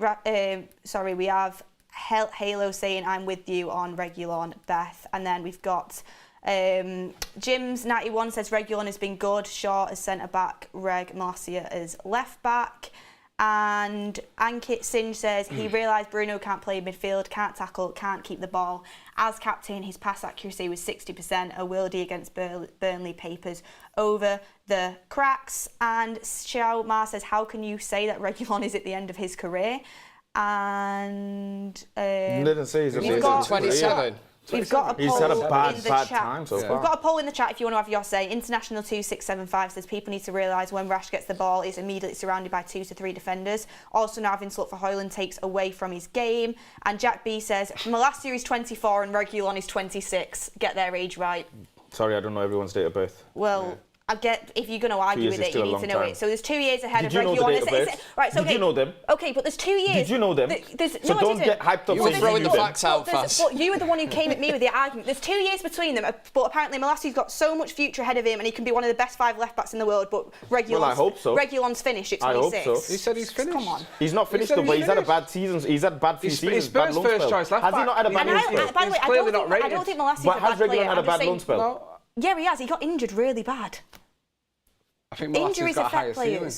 "Sorry, we have Halo saying I'm with you on Reguilón, Beth." And then we've got Jim's 91 says Reguilón has been good. Shaw as centre back, Malacia as left back. And Ankit Sinj says he realised Bruno can't play midfield, can't tackle, can't keep the ball. As captain, his pass accuracy was 60%. A worldie against Burnley papers over the cracks. And Xiao Ma says, how can you say that Reguilón is at the end of his career? And didn't say he's we've got 27. We've got a poll He's had a in the bad chat. time so far. We've got a poll in the chat if you want to have your say. International 2675 says people need to realise when Rash gets the ball, he's immediately surrounded by 2 to 3 defenders. Also now having to look for Højlund takes away from his game. And Jack B says Malacia is 24 and Reguilón is 26. Get their age right. Sorry, I don't know everyone's date of birth. Well, I get if you're going to argue with it, you need to know it. So there's 2 years ahead of Reguilón. Did you know the date of birth? Right, so Did you know them? Okay, but there's 2 years. Did you know them? So no, don't get hyped up. You were throwing the facts out fast. But you were the one who came at me with the argument. There's 2 years between them, but apparently Malacia's got so much future ahead of him and he can be one of the best 5 left-backs in the world, but Reguilón's finished at 26. I hope so. He said he's finished. Come on. He's not finished though, but he's had a bad season. He's had bad few seasons. He's Spurs' first choice left back. Has he not had a bad loan spell? By the way, I don't think Malacia's a bad player. But has Reguilón had a bad loan spell? Yeah, he has. He got injured really bad. I think Malacia's got a higher ceiling.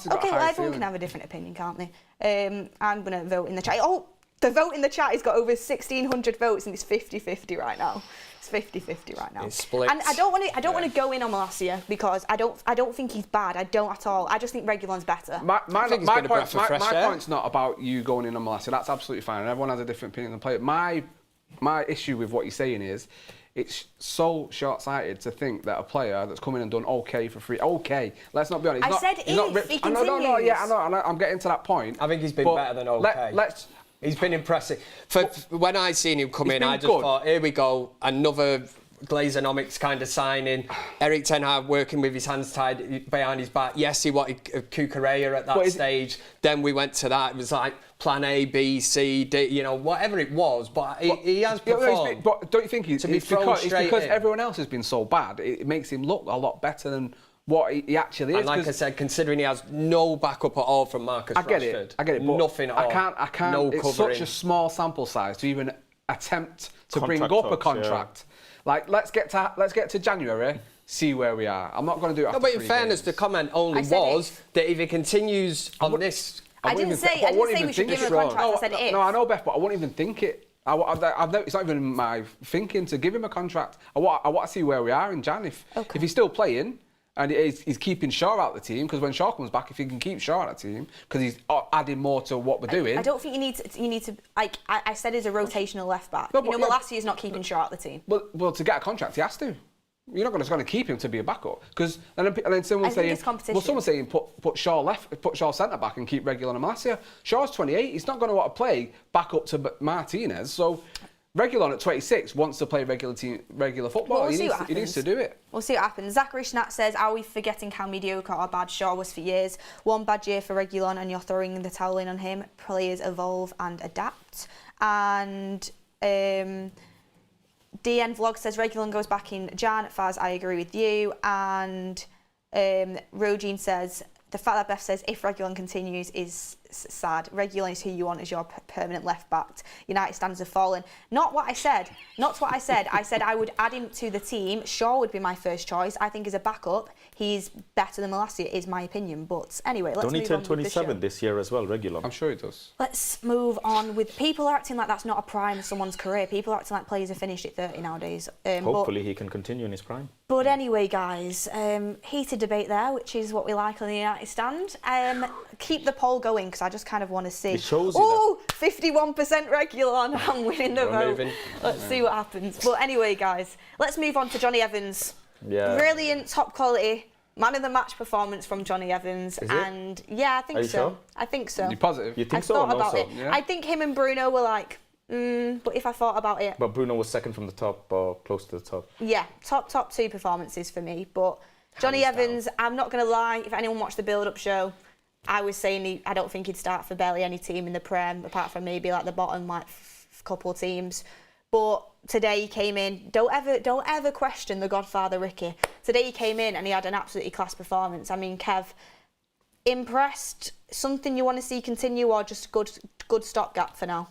Okay, well, everyone can have a different opinion, can't they? I'm going to vote in the chat. Oh, the vote in the chat has got over 1,600 votes and it's 50-50 right now. It's 50-50 right now. It's split. And I don't want to go in on Malacia because I don't think he's bad. I don't at all. I just think Reguilón's better. My point's not about you going in on Malacia. That's absolutely fine. And everyone has a different opinion on the player. My issue with what you're saying is it's so short-sighted to think that a player that's come in and done okay for free. Okay, let's not be honest. I said if he continues. I know. I'm getting to that point. I think he's been better than okay. He's been impressive. When I seen him come in, I just thought, here we go, another Glazonomics kind of signing. Eric Ten Hag working with his hands tied behind his back. Yes, he wanted Cucurella at that stage. Then we went to that. It was like plan A, B, C, D, whatever it was. But he has performed. But don't you think it's because everyone else has been so bad, it makes him look a lot better than what he actually is. And like I said, considering he has no backup at all from Marcus Rashford. I get it. But nothing at all. I can't. No it's covering. such a small sample size to even attempt to bring up a contract. Yeah. Like let's get to January, see where we are. I'm not going to do it. No, but in fairness, the comment only was that if he continues on this, I didn't say we should give him a contract. I said if. No, I know, Beth, but I wouldn't even think it. It's not even in my thinking to give him a contract. I want to see where we are in Jan. If he's still playing and he's keeping Shaw out of the team, because when Shaw comes back, if he can keep Shaw out of the team, because he's adding more to what we're doing. I don't think you need to. Like I said, as a rotational left back. No, Malacia is not keeping Shaw out of the team. Well, to get a contract, he has to. You're not going to keep him to be a backup, because and then someone's saying, someone's saying put Shaw centre back and keep Reguilón and Malacia. Shaw's 28. He's not going to want to play back up to Martinez. So Reguilón at 26 wants to play regular football. Well, he needs to do it. We'll see what happens. Zachary Schnat says, are we forgetting how mediocre or bad Shaw was for years? One bad year for Reguilón and you're throwing the towel in on him. Players evolve and adapt. And DN Vlog says Reguilón goes back in Jan. Faz, I agree with you. And Rogine says, the fact that Beth says if Reguilón continues is sad. Reguilón is who you want as your permanent left back. United standards have fallen. Not what I said. I said I would add him to the team. Shaw would be my first choice. I think as a backup, he's better than Malacia, is my opinion. But anyway, let's move on. Don't he turn 27 this year as well, Reguilón? I'm sure he does. Let's move on with people acting like that's not a prime of someone's career. People acting like players are finished at 30 nowadays. Hopefully he can continue in his prime. But anyway, guys, heated debate there, which is what we like on the United stand. Keep the poll going, because I just kind of want to see. It shows you oh, 51% Reguilón. I'm winning the vote. Moving. Let's see what happens. But anyway, guys, let's move on to Jonny Evans. Yeah. Brilliant, top quality, man of the match performance from Jonny Evans. Is and yeah, I think Are you so. sure? I think so. You positive? You think I so thought or no about so? it. Yeah. I think him and Bruno were like, but if I thought about it, But Bruno was second from the top or close to the top. yeah, top two performances for me. But Jonny Hands down. Evans, I'm not going to lie, if anyone watched the build-up show, I was saying I don't think he'd start for barely any team in the Prem, apart from maybe like the bottom like couple teams. But today he came in. Don't ever question the Godfather Ricky. Today he came in and he had an absolutely class performance. I mean, Kev, impressed? Something you want to see continue, or just good stopgap for now?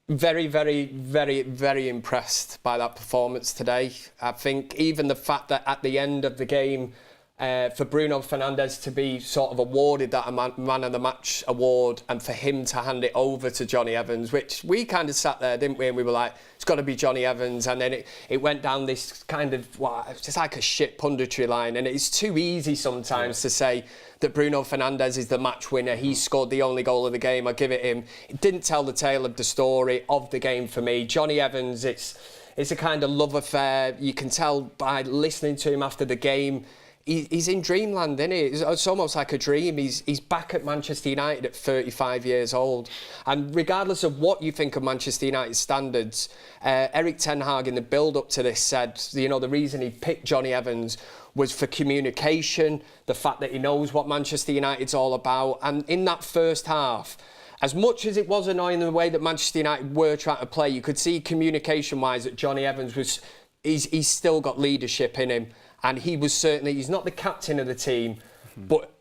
Very, very, very, very impressed by that performance today. I think even the fact that at the end of the game, for Bruno Fernandes to be sort of awarded that man of the match award, and for him to hand it over to Jonny Evans, which we kind of sat there, didn't we? And we were like, it's got to be Jonny Evans. And then it went down this kind of, it's just like a shit punditry line. And it's too easy sometimes to say that Bruno Fernandes is the match winner. He scored the only goal of the game. I give it him. It didn't tell the tale of the story of the game for me. Jonny Evans, it's a kind of love affair. You can tell by listening to him after the game. He's in dreamland, isn't he? It's almost like a dream. He's back at Manchester United at 35 years old. And regardless of what you think of Manchester United standards, Erik ten Hag in the build-up to this said, the reason he picked Jonny Evans was for communication, the fact that he knows what Manchester United's all about. And in that first half, as much as it was annoying the way that Manchester United were trying to play, you could see communication-wise that Jonny Evans he's still got leadership in him. And he was certainly, he's not the captain of the team, but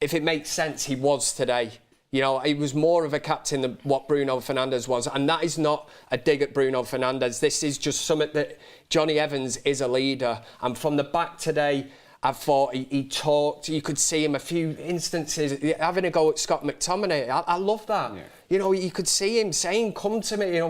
if it makes sense, he was today. He was more of a captain than what Bruno Fernandes was. And that is not a dig at Bruno Fernandes. This is just something that Jonny Evans is a leader. And from the back today, I thought he talked. You could see him a few instances having a go at Scott McTominay. I love that. Yeah. You could see him saying, come to me.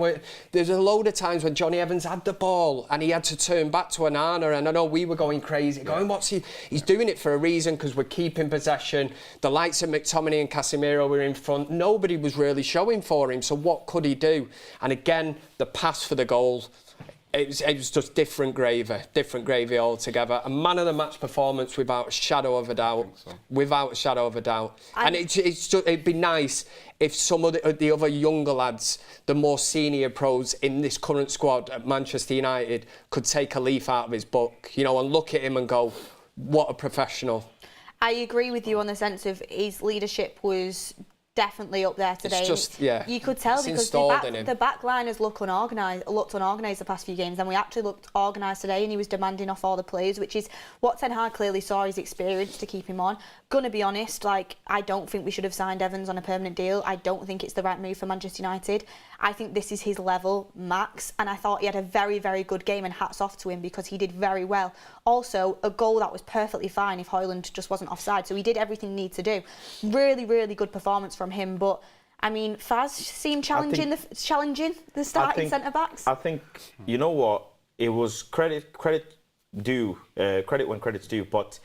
There's a load of times when Jonny Evans had the ball and he had to turn back to Onana. And I know we were going crazy, going, what's he? He's doing it for a reason, because we're keeping possession. The likes of McTominay and Casemiro were in front. Nobody was really showing for him. So what could he do? And again, the pass for the goal. It was just different gravy altogether. A man of the match performance without a shadow of a doubt. So. Without a shadow of a doubt. And it'd be nice if some of the other younger lads, the more senior pros in this current squad at Manchester United, could take a leaf out of his book, and look at him and go, what a professional. I agree with you on the sense of his leadership was definitely up there today. It's just, yeah. You could tell, it's because the back line has looked unorganised the past few games, and we actually looked organised today, and he was demanding off all the players, which is what Ten Hag clearly saw his experience to keep him on. Gonna be honest, I don't think we should have signed Evans on a permanent deal. I don't think it's the right move for Manchester United. I think this is his level max, and I thought he had a very, very good game, and hats off to him because he did very well. Also, a goal that was perfectly fine if Højlund just wasn't offside, so he did everything he needed to do. Really, really good performance from him, but I mean, Faz seemed challenging the starting centre backs. I think you know what, it was credit when credit's due, but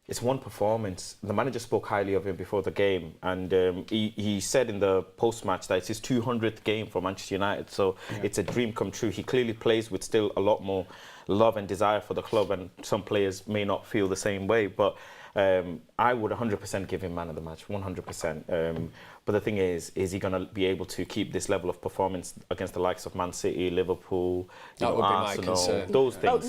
it's one performance. The manager spoke highly of him before the game, and he said in the post-match that it's his 200th game for Manchester United, so it's a dream come true. He clearly plays with still a lot more love and desire for the club, and some players may not feel the same way, but I would 100% give him man of the match, 100%. But the thing is he going to be able to keep this level of performance against the likes of Man City, Liverpool, Arsenal, those things?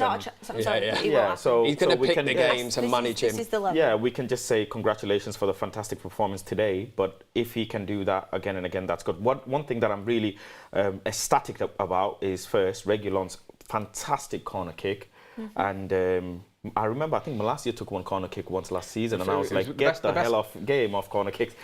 So he's going to pick the games and manage him. This is the level. Yeah, we can just say congratulations for the fantastic performance today. But if he can do that again and again, that's good. One thing that I'm really ecstatic about is first Reguilón's fantastic corner kick, and I remember, I think Malacia took one corner kick once last season, and I was like, get the hell off game off corner kicks.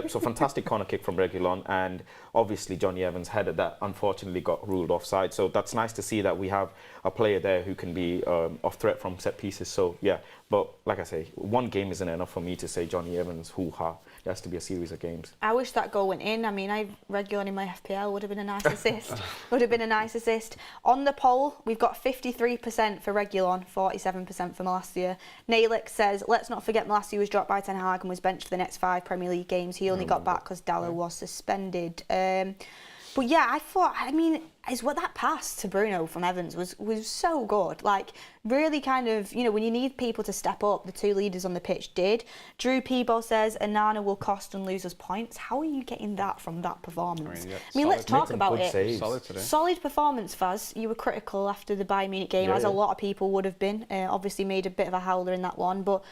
So fantastic corner kick from Reguilón, and obviously Jonny Evans headed that unfortunately got ruled offside. So that's nice to see that we have a player there who can be off threat from set pieces. So yeah, But like I say, one game isn't enough for me to say Jonny Evans, hoo-ha. It has to be a series of games. I wish that goal went in. I mean, I Reguilón in my FPL would have been a nice assist. Would have been a nice assist. On the poll, we've got 53% for Reguilón, 47% for Malacia. Nailik says, let's not forget Malacia was dropped by Ten Hag and was benched for the next 5 Premier League games. He only got back because Dallo was suspended. But yeah, I mean, what that pass to Bruno from Evans was so good. Like, really kind of, you know, when you need people to step up, the 2 leaders on the pitch did. Drew Peebo says, Onana will cost and lose us points. How are you getting that from that performance? I mean let's talk about it. Solid performance, Faz. You were critical after the Bayern Munich game, as a lot of people would have been. Obviously made a bit of a howler in that one, but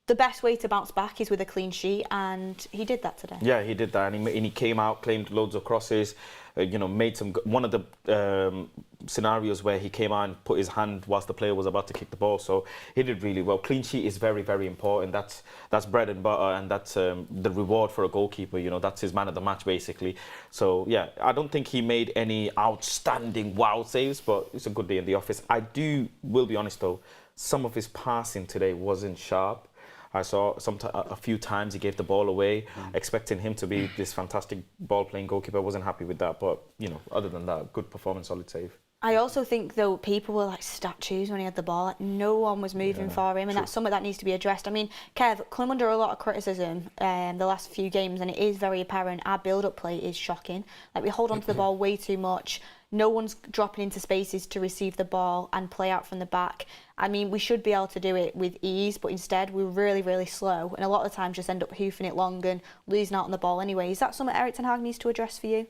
the best way to bounce back is with a clean sheet, and he did that today. Yeah, he did that, and he came out, claimed loads of crosses, you know, made some. One of the scenarios where he came out and put his hand whilst the player was about to kick the ball, so he did really well. Clean sheet is very, very important. That's bread and butter, and that's the reward for a goalkeeper. You know, that's his man of the match basically. So yeah, I don't think he made any outstanding wow saves, but it's a good day in the office. Will be honest though, some of his passing today wasn't sharp. I saw a few times he gave the ball away, expecting him to be this fantastic ball-playing goalkeeper. I wasn't happy with that, but, you know, other than that, good performance, solid save. I also think, though, people were like statues when he had the ball. Like, no one was moving for him, and that's something that needs to be addressed. I mean, Kev, come under a lot of criticism the last few games, and it is very apparent. Our build-up play is shocking. Like, we hold on to the ball way too much. No one's dropping into spaces to receive the ball and play out from the back. I mean, we should be able to do it with ease, but instead we're really, really slow, and a lot of the times just end up hoofing it long and losing out on the ball anyway. Is that something Erik ten Hag needs to address for you?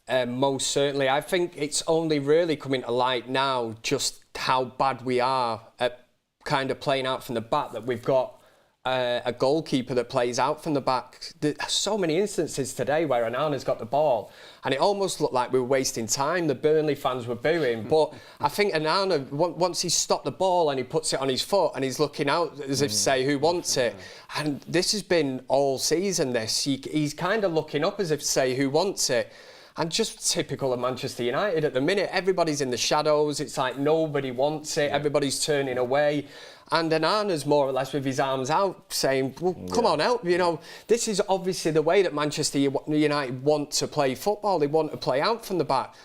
Most certainly. I think it's only really coming to light now just how bad we are at kind of playing out from the back, that we've got a goalkeeper that plays out from the back. There's so many instances today where Onana's got the ball and it almost looked like we were wasting time. The Burnley fans were booing, but I think Onana, once he's stopped the ball and he puts it on his foot and he's looking out as if to say, who wants it? And this has been all season, this. He's kind of looking up as if to say, who wants it? And just typical of Manchester United at the minute, everybody's in the shadows. It's like nobody wants it. Everybody's turning away. And Onana's more or less with his arms out saying, well, come on, help. You know, this is obviously the way that Manchester United want to play football. They want to play out from the back.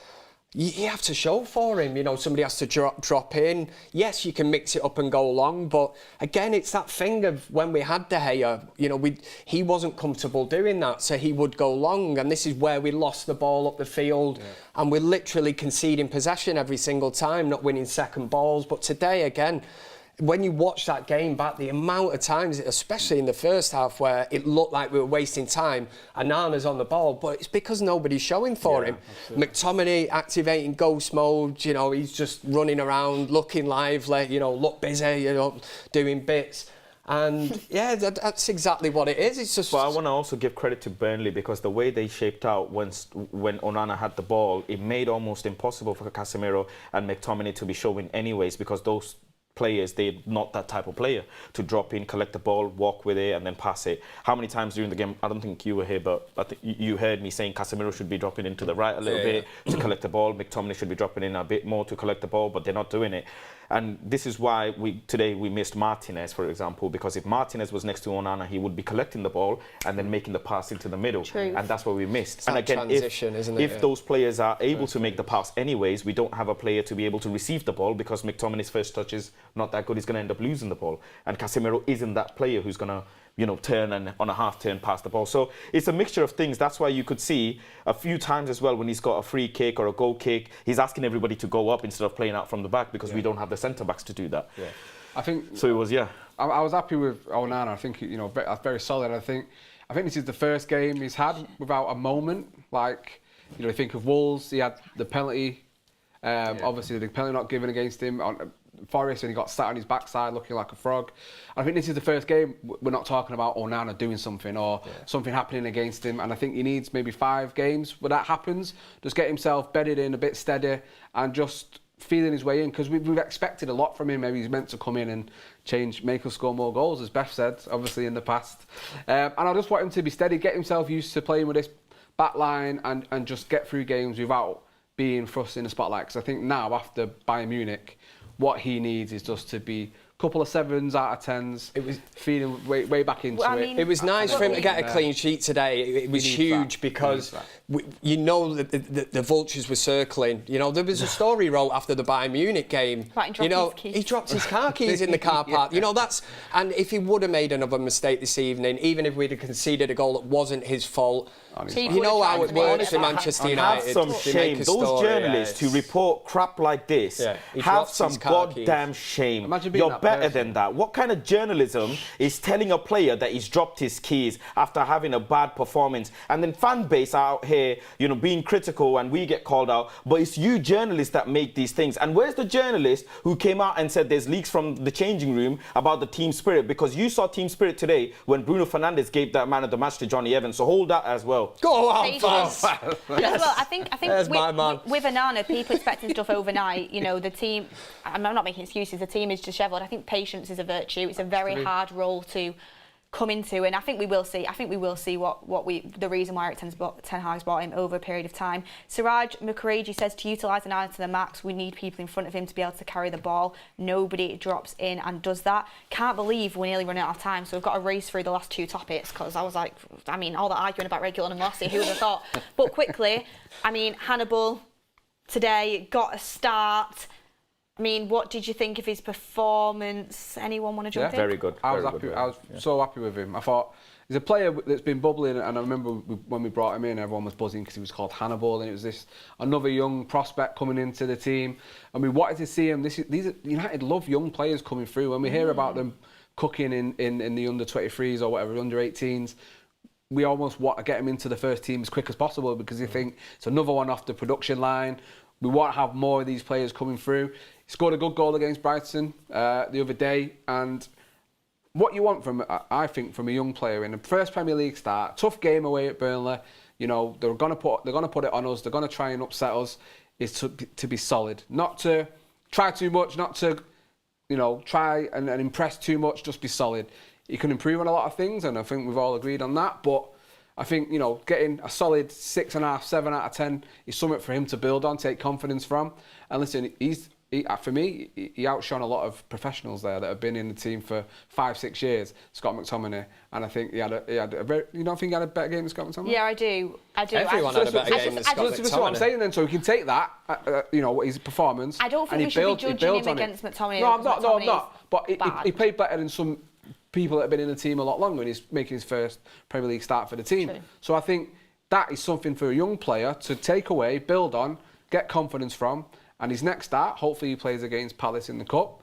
You have to show for him, you know, somebody has to drop in. Yes, you can mix it up and go long, but again, it's that thing of when we had De Gea, you know, he wasn't comfortable doing that, so he would go long, and this is where we lost the ball up the field, and we're literally conceding possession every single time, not winning second balls. But today, again, when you watch that game back, the amount of times, especially in the first half, where it looked like we were wasting time, Onana's on the ball, but it's because nobody's showing for him. Absolutely. McTominay activating ghost mode, you know, he's just running around, looking lively, you know, look busy, you know, doing bits. And yeah, that's exactly what it is. It's just. But I want to also give credit to Burnley, because the way they shaped out when Onana had the ball, it made almost impossible for Casemiro and McTominay to be showing anyways, because those players, they're not that type of player to drop in, collect the ball, walk with it, and then pass it. How many times during the game, I don't think you were here, but I think you heard me saying Casemiro should be dropping into the right a little bit to collect the ball. McTominay should be dropping in a bit more to collect the ball, but they're not doing it. And this is why today we missed Martinez, for example, because if Martinez was next to Onana, he would be collecting the ball and then making the pass into the middle. True. And that's what we missed. It's and again, transition, isn't it? If those players are able to make the pass anyways, we don't have a player to be able to receive the ball, because McTominay's first touch is not that good. He's going to end up losing the ball. And Casemiro isn't that player who's going to, you know, turn and on a half turn pass the ball. So it's a mixture of things. That's why you could see a few times as well when he's got a free kick or a goal kick, he's asking everybody to go up instead of playing out from the back, because we don't have the centre backs to do that. Yeah, I think so. It was I was happy with Onana. I think, you know, that's very solid. I think this is the first game he's had without a moment. Like, you know, think of Wolves. He had the penalty. Obviously, the penalty not given against him on Forest, and he got sat on his backside looking like a frog. I think this is the first game we're not talking about Onana doing something or something happening against him, and I think he needs maybe 5 games where that happens. Just get himself bedded in a bit steady and just feeling his way in, because we've expected a lot from him. Maybe he's meant to come in and make us score more goals, as Beth said, obviously in the past. And I just want him to be steady, get himself used to playing with this back line and just get through games without being thrust in the spotlight. Because I think now, after Bayern Munich, what he needs is just to be couple of 7s out of 10s. It was feeding way back into it. It was nice for him to get a clean sheet today. It was huge because you know that the vultures were circling. You know, there was a story wrote after the Bayern Munich game. You know, he dropped his car keys in the car park. You know, and if he would have made another mistake this evening, even if we'd have conceded a goal that wasn't his fault, you know how it works in Manchester United. Have some shame. Those journalists who report crap like this have some goddamn shame. You're better than that. What kind of journalism is telling a player that he's dropped his keys after having a bad performance? And then fan base out here, you know, being critical and we get called out. But it's you journalists that make these things. And where's the journalist who came out and said there's leaks from the changing room about the team spirit? Because you saw team spirit today when Bruno Fernandes gave that man of the match to Jonny Evans. So hold that as well. Go on, Well, I think with Onana, people expecting stuff overnight. You know, the team. I'm not making excuses. The team is dishevelled. I think patience is a virtue. It's a very hard role to come into, and I think we will see. I think we will see the reason why Ten Hag's brought him over a period of time. Siraj Mukherjee says to utilise Onana to the max, we need people in front of him to be able to carry the ball. Nobody drops in and does that. Can't believe we're nearly running out of time, so we've got to race through the last 2 topics because I was like, I mean, all that arguing about Reguilón and Mossy, who would have thought? But quickly, I mean, Hannibal today got a start. I mean, what did you think of his performance? Anyone want to jump in? Very good. I was so happy with him. I thought he's a player that's been bubbling, and I remember when we brought him in, everyone was buzzing because he was called Hannibal, and it was another young prospect coming into the team, and we wanted to see him. United love young players coming through. When we hear about them cooking in the under 23s or whatever, under 18s. We almost want to get him into the first team as quick as possible because you think it's another one off the production line. We want to have more of these players coming through. He scored a good goal against Brighton the other day, and what you want I think, from a young player in the first Premier League start, tough game away at Burnley. You know they're going to put it on us. They're going to try and upset us. Is to be solid, not to try too much, not to try and impress too much. Just be solid. He can improve on a lot of things, and I think we've all agreed on that. But I think, getting a solid 6.5, 7 out of 10 is something for him to build on, take confidence from. And listen, for me, he outshone a lot of professionals there that have been in the team for 5-6 years. Scott McTominay, and I think he had a very. You don't think he had a better game than Scott McTominay? Yeah, I do. Everyone had a better game than Scott McTominay. That's what I'm saying then. So we can take that, his performance. I don't think we should be judging him against McTominay. No, I'm not. But he played better than some people that have been in the team a lot longer, and he's making his first Premier League start for the team. True. So I think that is something for a young player to take away, build on, get confidence from, and his next start, hopefully he plays against Palace in the Cup.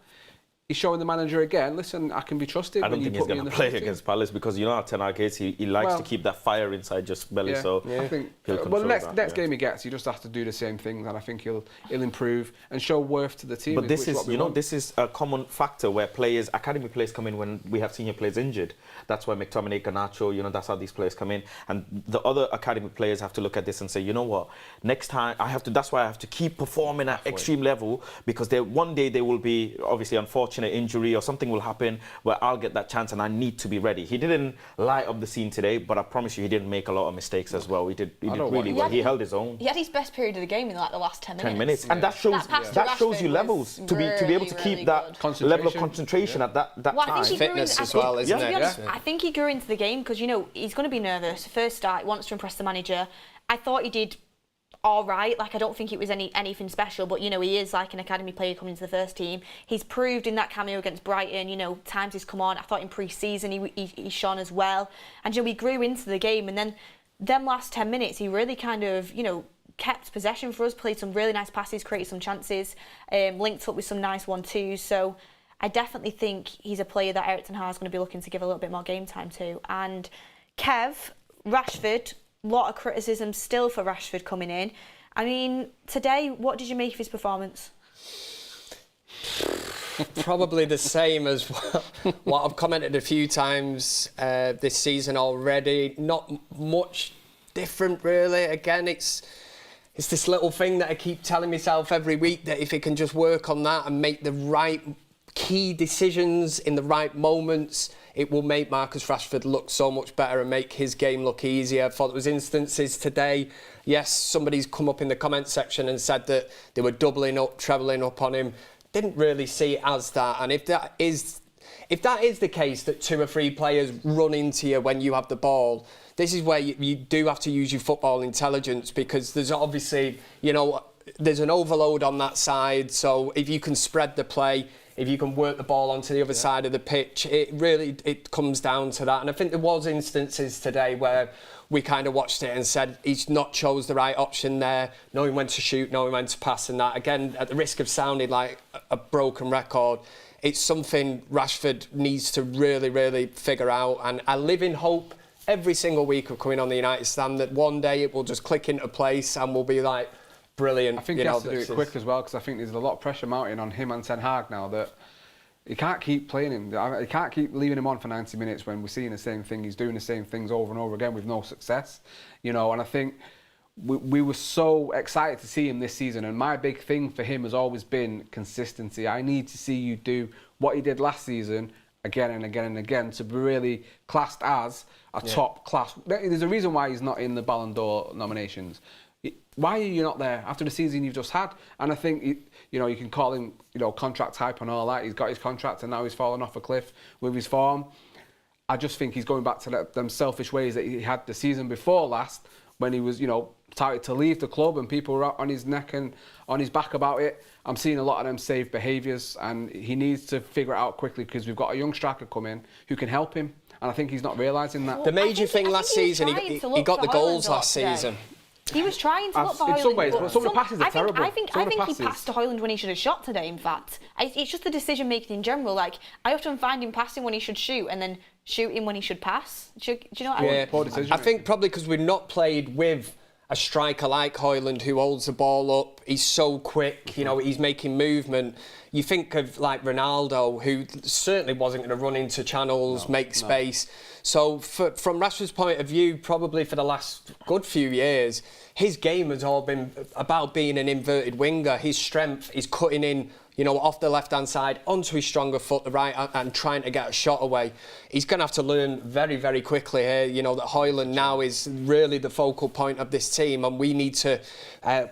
He's showing the manager again, listen, I can be trusted. I don't think he's going to play against Palace because you know how Ten Hag is. He likes to keep that fire inside your belly. I think. Well, the next game he gets, he just has to do the same things, and I think he'll improve and show worth to the team. But this is a common factor where academy players come in when we have senior players injured. That's why McTominay, Garnacho, that's how these players come in, and the other academy players have to look at this and say, you know what, next time that's why I have to keep performing at extreme level because one day there will be obviously unfortunate injury or something will happen where I'll get that chance and I need to be ready. He didn't light up the scene today, but I promise you he didn't make a lot of mistakes as well. He did really well. He held his own. He had his best period of the game in the last 10 minutes. 10 minutes. And that shows you levels to be able to keep that level of concentration at that time. Fitness as well, isn't it? Honest, I think he grew into the game because, he's going to be nervous. First start, he wants to impress the manager. I thought he did all right. I don't think it was anything special, but, he is like an academy player coming into the first team. He's proved in that cameo against Brighton, times he's come on. I thought in pre-season he shone as well. And, we grew into the game. And then them last 10 minutes, he really kind of, kept possession for us, played some really nice passes, created some chances, linked up with some nice 1-2s. So I definitely think he's a player that Ten Hag is going to be looking to give a little bit more game time to. And Kev, Rashford, a lot of criticism still for Rashford coming in. I mean, today, what did you make of his performance? Probably the same as what I've commented a few times this season already. Not much different, really. Again, it's this little thing that I keep telling myself every week that if he can just work on that and make the right key decisions in the right moments, it will make Marcus Rashford look so much better and make his game look easier. I thought there was instances today, yes, somebody's come up in the comment section and said that they were doubling up, trebling up on him. didn't really see it as that. And if that is the case, that 2 or 3 players run into you when you have the ball, this is where you do have to use your football intelligence, because there's obviously, there's an overload on that side. So if you can spread the play, if you can work the ball onto the other side of the pitch, it comes down to that. And I think there was instances today where we kind of watched it and said he's not chose the right option there, knowing when to shoot, knowing when to pass, and that. Again, at the risk of sounding like a broken record, it's something Rashford needs to really, really figure out. And I live in hope every single week of coming on the United Stand that one day it will just click into place and we'll be like, brilliant. I think he has to do it quick as well, because I think there's a lot of pressure mounting on him and Ten Hag now that he can't keep playing him. He can't keep leaving him on for 90 minutes when we're seeing the same thing. He's doing the same things over and over again with no success. And I think we were so excited to see him this season, and my big thing for him has always been consistency. I need to see you do what he did last season again and again and again to be really classed as a top class. There's a reason why he's not in the Ballon d'Or nominations. Why are you not there after the season you've just had? And I think, you can call him, contract hype and all that. He's got his contract and now he's fallen off a cliff with his form. I just think he's going back to them selfish ways that he had the season before last, when he was, touted to leave the club and people were on his neck and on his back about it. I'm seeing a lot of them saved behaviours, and he needs to figure it out quickly, because we've got a young striker come in who can help him. And I think he's not realising that. The major thing last season, he got the goals last season. He was trying to look for Højlund. In some ways, but some of the passes are terrible. I think he passed to Højlund when he should have shot today, in fact. It's just the decision-making in general. Like, I often find him passing when he should shoot and then shooting when he should pass. Do you know what I mean? Poor decision. I think probably because we've not played with a striker like Højlund who holds the ball up. He's so quick, he's making movement. You think of like Ronaldo, who certainly wasn't going to run into channels, make space. So from Rashford's point of view, probably for the last good few years, his game has all been about being an inverted winger. His strength is cutting in, off the left-hand side onto his stronger foot, the right, and trying to get a shot away. He's going to have to learn very, very quickly here, that Højlund now is really the focal point of this team, and we need to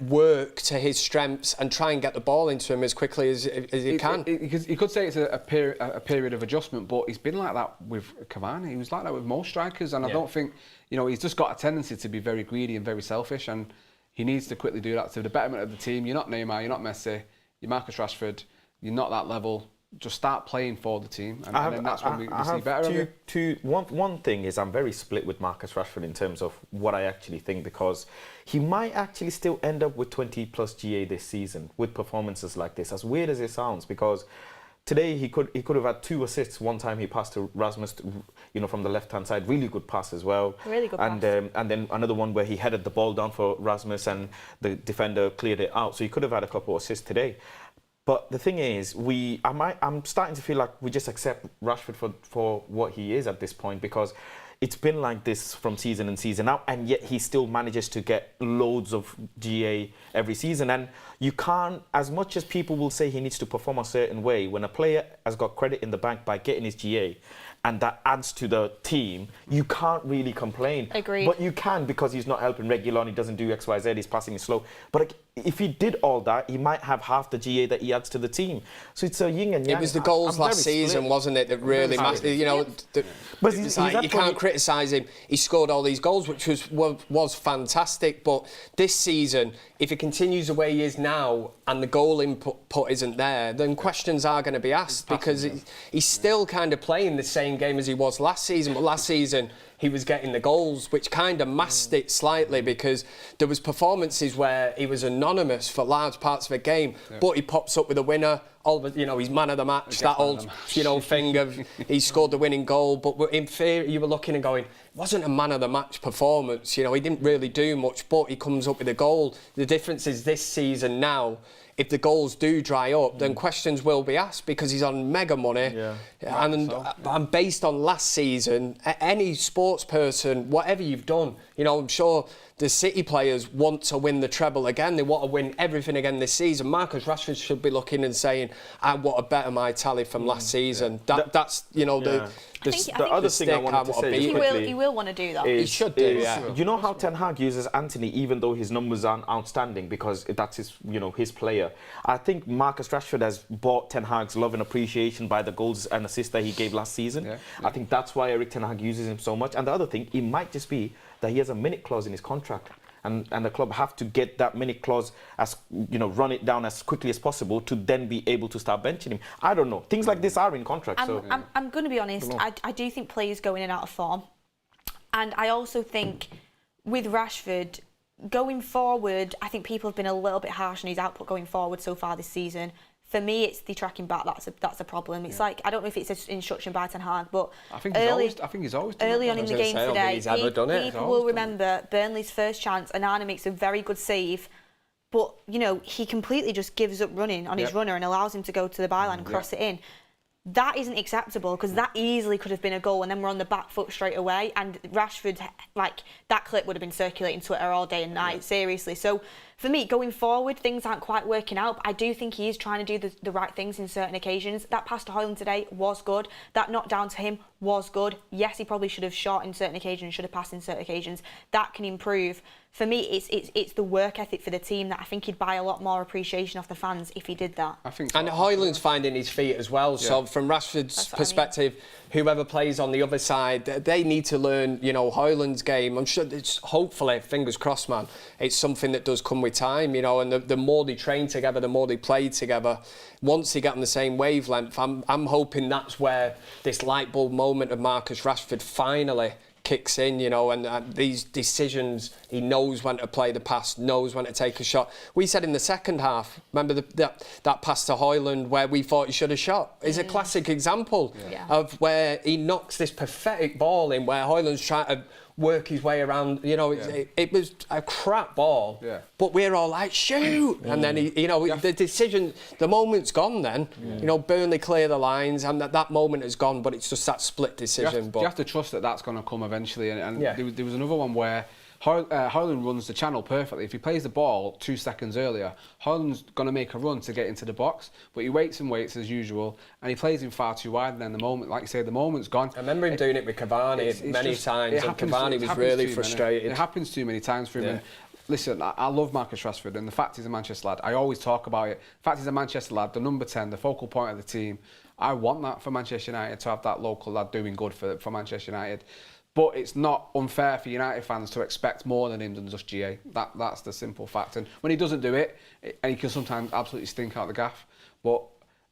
work to his strengths and try and get the ball into him as quickly as he can. You could say it's a period of adjustment, but he's been like that with Cavani. He was like that with most strikers, and I don't think, he's just got a tendency to be very greedy and very selfish, and he needs to quickly do that to the betterment of the team. You're not Neymar, you're not Messi, you're Marcus Rashford, you're not that level. Just start playing for the team, and then that's when we see better of it. One thing is, I'm very split with Marcus Rashford in terms of what I actually think, because he might actually still end up with 20 plus GA this season with performances like this, as weird as it sounds, because today he could have had 2 assists. One time he passed to Rasmus, from the left-hand side, really good pass as well. Really good pass. And then another one where he headed the ball down for Rasmus and the defender cleared it out. So he could have had a couple of assists today. But the thing is, I'm starting to feel like we just accept Rashford for what he is at this point, because it's been like this from season and season out, and yet he still manages to get loads of GA every season. And you can't, as much as people will say he needs to perform a certain way, when a player has got credit in the bank by getting his GA, and that adds to the team, you can't really complain. Agreed. But you can, because he's not helping Reguilón, he doesn't do X, Y, Z, his passing is slow. But if he did all that, he might have half the GA that he adds to the team. So it's a yin and yang. It was the goals last season, wasn't it, that really mattered? But you can't criticise him. He scored all these goals, which was fantastic. But this season, if he continues the way he is now and the goal input isn't there, then questions are going to be asked, because he's still kind of playing the same game as he was last season. But last season, he was getting the goals, which kind of masked it slightly, because there was performances where he was anonymous for large parts of a game, but he pops up with a winner. He's man of the match, that old, thing of he scored the winning goal. But in theory, you were looking and going, it wasn't a man of the match performance. He didn't really do much, but he comes up with a goal. The difference is this season now, if the goals do dry up, then questions will be asked, because he's on mega money. And based on last season, any sports person, whatever you've done, I'm sure the City players want to win the treble again. They want to win everything again this season. Marcus Rashford should be looking and saying, I want to better my tally from last season. That's, The other thing I wanted to say just quickly, he will want to do that. He should do, You know how Ten Hag uses Anthony, even though his numbers aren't outstanding, because that's his, his player. I think Marcus Rashford has bought Ten Hag's love and appreciation by the goals and assists that he gave last season. Yeah. I think that's why Erik Ten Hag uses him so much. And the other thing, it might just be that he has a minute clause in his contract. And the club have to get that minute clause run it down as quickly as possible to then be able to start benching him. I don't know. Things like this are in contracts. I'm going to be honest. I do think players go in and out of form, and I also think with Rashford going forward, I think people have been a little bit harsh on his output going forward so far this season. For me, it's the tracking back that's a problem. It's like, I don't know if it's an instruction by Ten Hag, but I think he's always done early on in the game today, people will remember Burnley's first chance. Onana makes a very good save, but he completely just gives up running on his runner and allows him to go to the byline and cross it in. That isn't acceptable, because that easily could have been a goal, and then we're on the back foot straight away. And Rashford, that clip would have been circulating Twitter all day and night, seriously. So for me, going forward, things aren't quite working out, but I do think he is trying to do the right things in certain occasions. That pass to Højlund today was good. That knockdown to him was good. Yes, he probably should have shot in certain occasions, should have passed in certain occasions. That can improve. For me, it's the work ethic for the team that I think he'd buy a lot more appreciation off the fans if he did that. I think so. And Højlund's finding his feet as well. So from Rashford's perspective, whoever plays on the other side, they need to learn, Højlund's game. I'm sure it's hopefully, fingers crossed, man, it's something that does come with time, and the more they train together, the more they play together. Once they get on the same wavelength, I'm hoping that's where this light bulb moment of Marcus Rashford finally kicks in, and these decisions, he knows when to play the pass, knows when to take a shot. We said in the second half, remember that pass to Højlund where we thought he should have shot? It's a classic example of where he knocks this pathetic ball in, where Højlund's trying to work his way around. It was a crap ball, but we're all like, shoot! And then the decision, the moment's gone then. Burnley clear the lines, and that moment is gone, but it's just that split decision. You have to trust that that's going to come eventually. And there was another one where Højlund runs the channel perfectly. If he plays the ball 2 seconds earlier, Højlund's going to make a run to get into the box, but he waits and waits as usual, and he plays him far too wide, and then the moment, like you say, the moment's gone. I remember him doing it with Cavani many times, and Cavani was really frustrated. It happens too many times for him. And listen, I love Marcus Rashford, and the fact he's a Manchester lad, I always talk about it. The fact he's a Manchester lad, the number 10, the focal point of the team, I want that for Manchester United, to have that local lad doing good for Manchester United. But it's not unfair for United fans to expect more than him than just GA. That's the simple fact. And when he doesn't do it, and he can sometimes absolutely stink out the gaff, but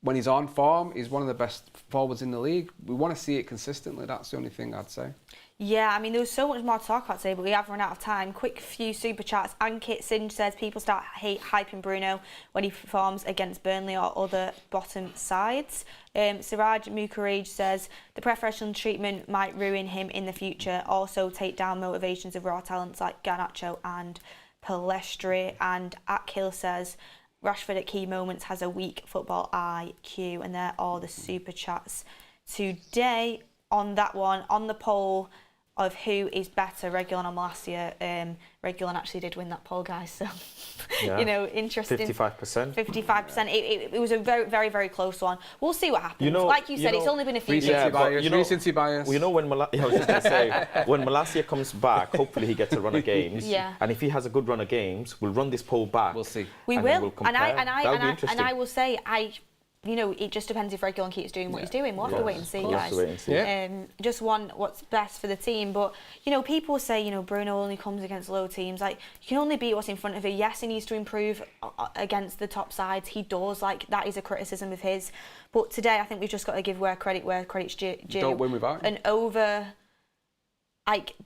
when he's on form, he's one of the best forwards in the league. We want to see it consistently. That's the only thing I'd say. Yeah, I mean, there was so much more to talk about today, but we have run out of time. Quick few super chats. Ankit Singh says people start hyping Bruno when he performs against Burnley or other bottom sides. Siraj Mukherjee says the preferential treatment might ruin him in the future. Also take down motivations of raw talents like Garnacho and Palestri. And Akhil says Rashford at key moments has a weak football IQ. And they're all the super chats today. On that one, on the poll of who is better, Reguilón or Malacia, Reguilón actually did win that poll, guys, so interesting. 55%. 55%. It was a very, very, very close one. We'll see what happens. Like you said, it's only been a few years. Recency bias. When I was just going to say, when Malacia comes back, hopefully he gets a run of games. And if he has a good run of games, we'll run this poll back. We'll see. We will. And I will say, it just depends if Reguilón keeps doing what he's doing. We'll have to wait and see, guys. Just want what's best for the team. But, people say, Bruno only comes against low teams. Like, you can only beat what's in front of you. Yes, he needs to improve against the top sides. He does. Like, that is a criticism of his. But today, I think we've just got to give where credit's due. Don't win without him.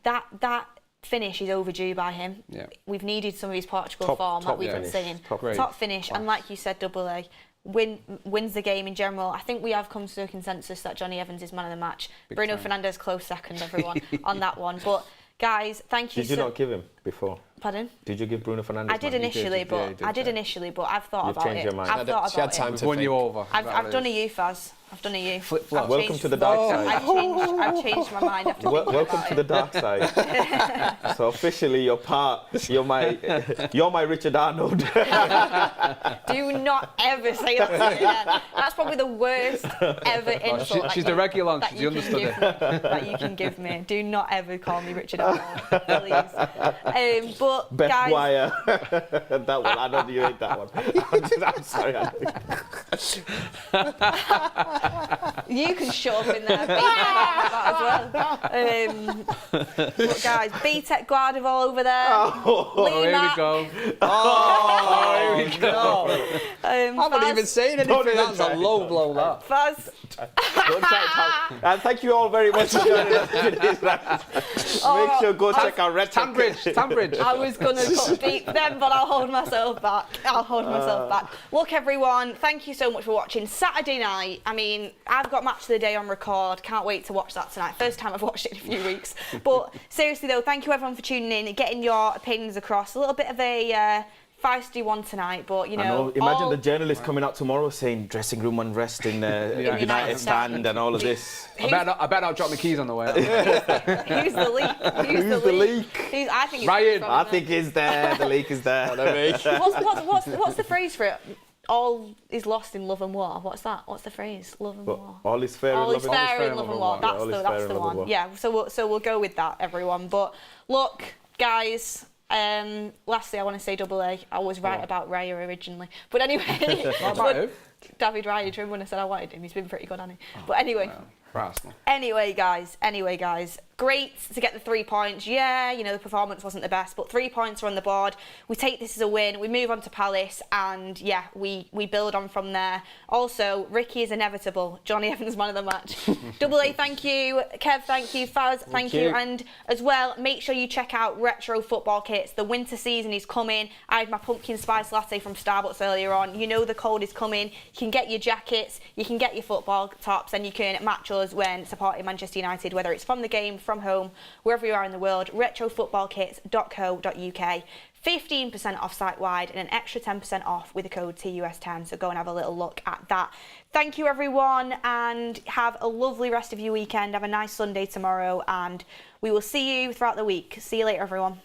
That finish is overdue by him. We've needed some of his Portugal form, like we've been saying. Top finish. And like you said, double A. Wins the game in general. I think we have come to a consensus that Jonny Evans is man of the match. Bruno Fernandes close second, everyone, on that one. But guys, thank you. Did you not give him before? Pardon? Did you give Bruno Fernandes? I did initially, but I've thought about it. Your mind. I've thought about it. Won you over. I've done a UFAS. I've done a U. Flip-flop. Welcome to the dark side. I've changed my mind after thinking Welcome about to it. the dark side. So officially, you're my Richard Arnold. Do not ever say that to me again. That's probably the worst ever insult. She's the Reguilón, she's the understudy. That you can give me. Do not ever call me Richard Arnold, please. But Beth guys, Wire. That one. I know you hate that one. I'm sorry. you can shut up in there. That as well. But guys, BTEC Guardival over there. Oh, here we go. Oh, here we go. I haven't Faz, even seen anything. That's a low blow, that. Faz. Don't try it. And thank you all very much for joining us for today's round. Make sure go check out Red Tanbridge. I was going to beat them, but I'll hold myself back. Look, everyone, thank you so much for watching. Saturday night, I mean, I've got Match of the Day on record. Can't wait to watch that tonight. First time I've watched it in a few weeks. But seriously, though, thank you, everyone, for tuning in, getting your opinions across. A little bit of a feisty one tonight, but, you know. Imagine the journalist coming out tomorrow saying dressing room unrest in United stand and all of this. I bet I'll drop my keys on the way out. Who's the leak? Who's the leak? I think it's Ryan. I think it's there. The leak is there. What's the phrase for it? All is lost in love and war. What's that? What's the phrase? Love and war. All is fair All in is love and fair in love and war. That's the one. Yeah. So we'll go with that, everyone. But look, guys. Lastly, I want to say double A. I was right about Raya originally, but anyway. Not about who? David Raya. Do you remember when I said I wanted him? He's been pretty good, hasn't he? But anyway. For Arsenal. Anyway, guys. Great to get the 3 points. Yeah, you know, the performance wasn't the best, but 3 points are on the board. We take this as a win. We move on to Palace, and yeah, we build on from there. Also, Ricky is inevitable. Jonny Evans, man of the match. Double A, thank you. Kev, thank you. Faz, thank you. And as well, make sure you check out Retro Football Kits. The winter season is coming. I had my pumpkin spice latte from Starbucks earlier on. You know the cold is coming. You can get your jackets, you can get your football tops, and you can match us when supporting Manchester United, whether it's from the game, from home, wherever you are in the world. retrofootballkits.co.uk. 15% off site-wide and an extra 10% off with the code TUS10, so go and have a little look at that. Thank you, everyone, and have a lovely rest of your weekend. Have a nice Sunday tomorrow, and we will see you throughout the week. See you later, everyone.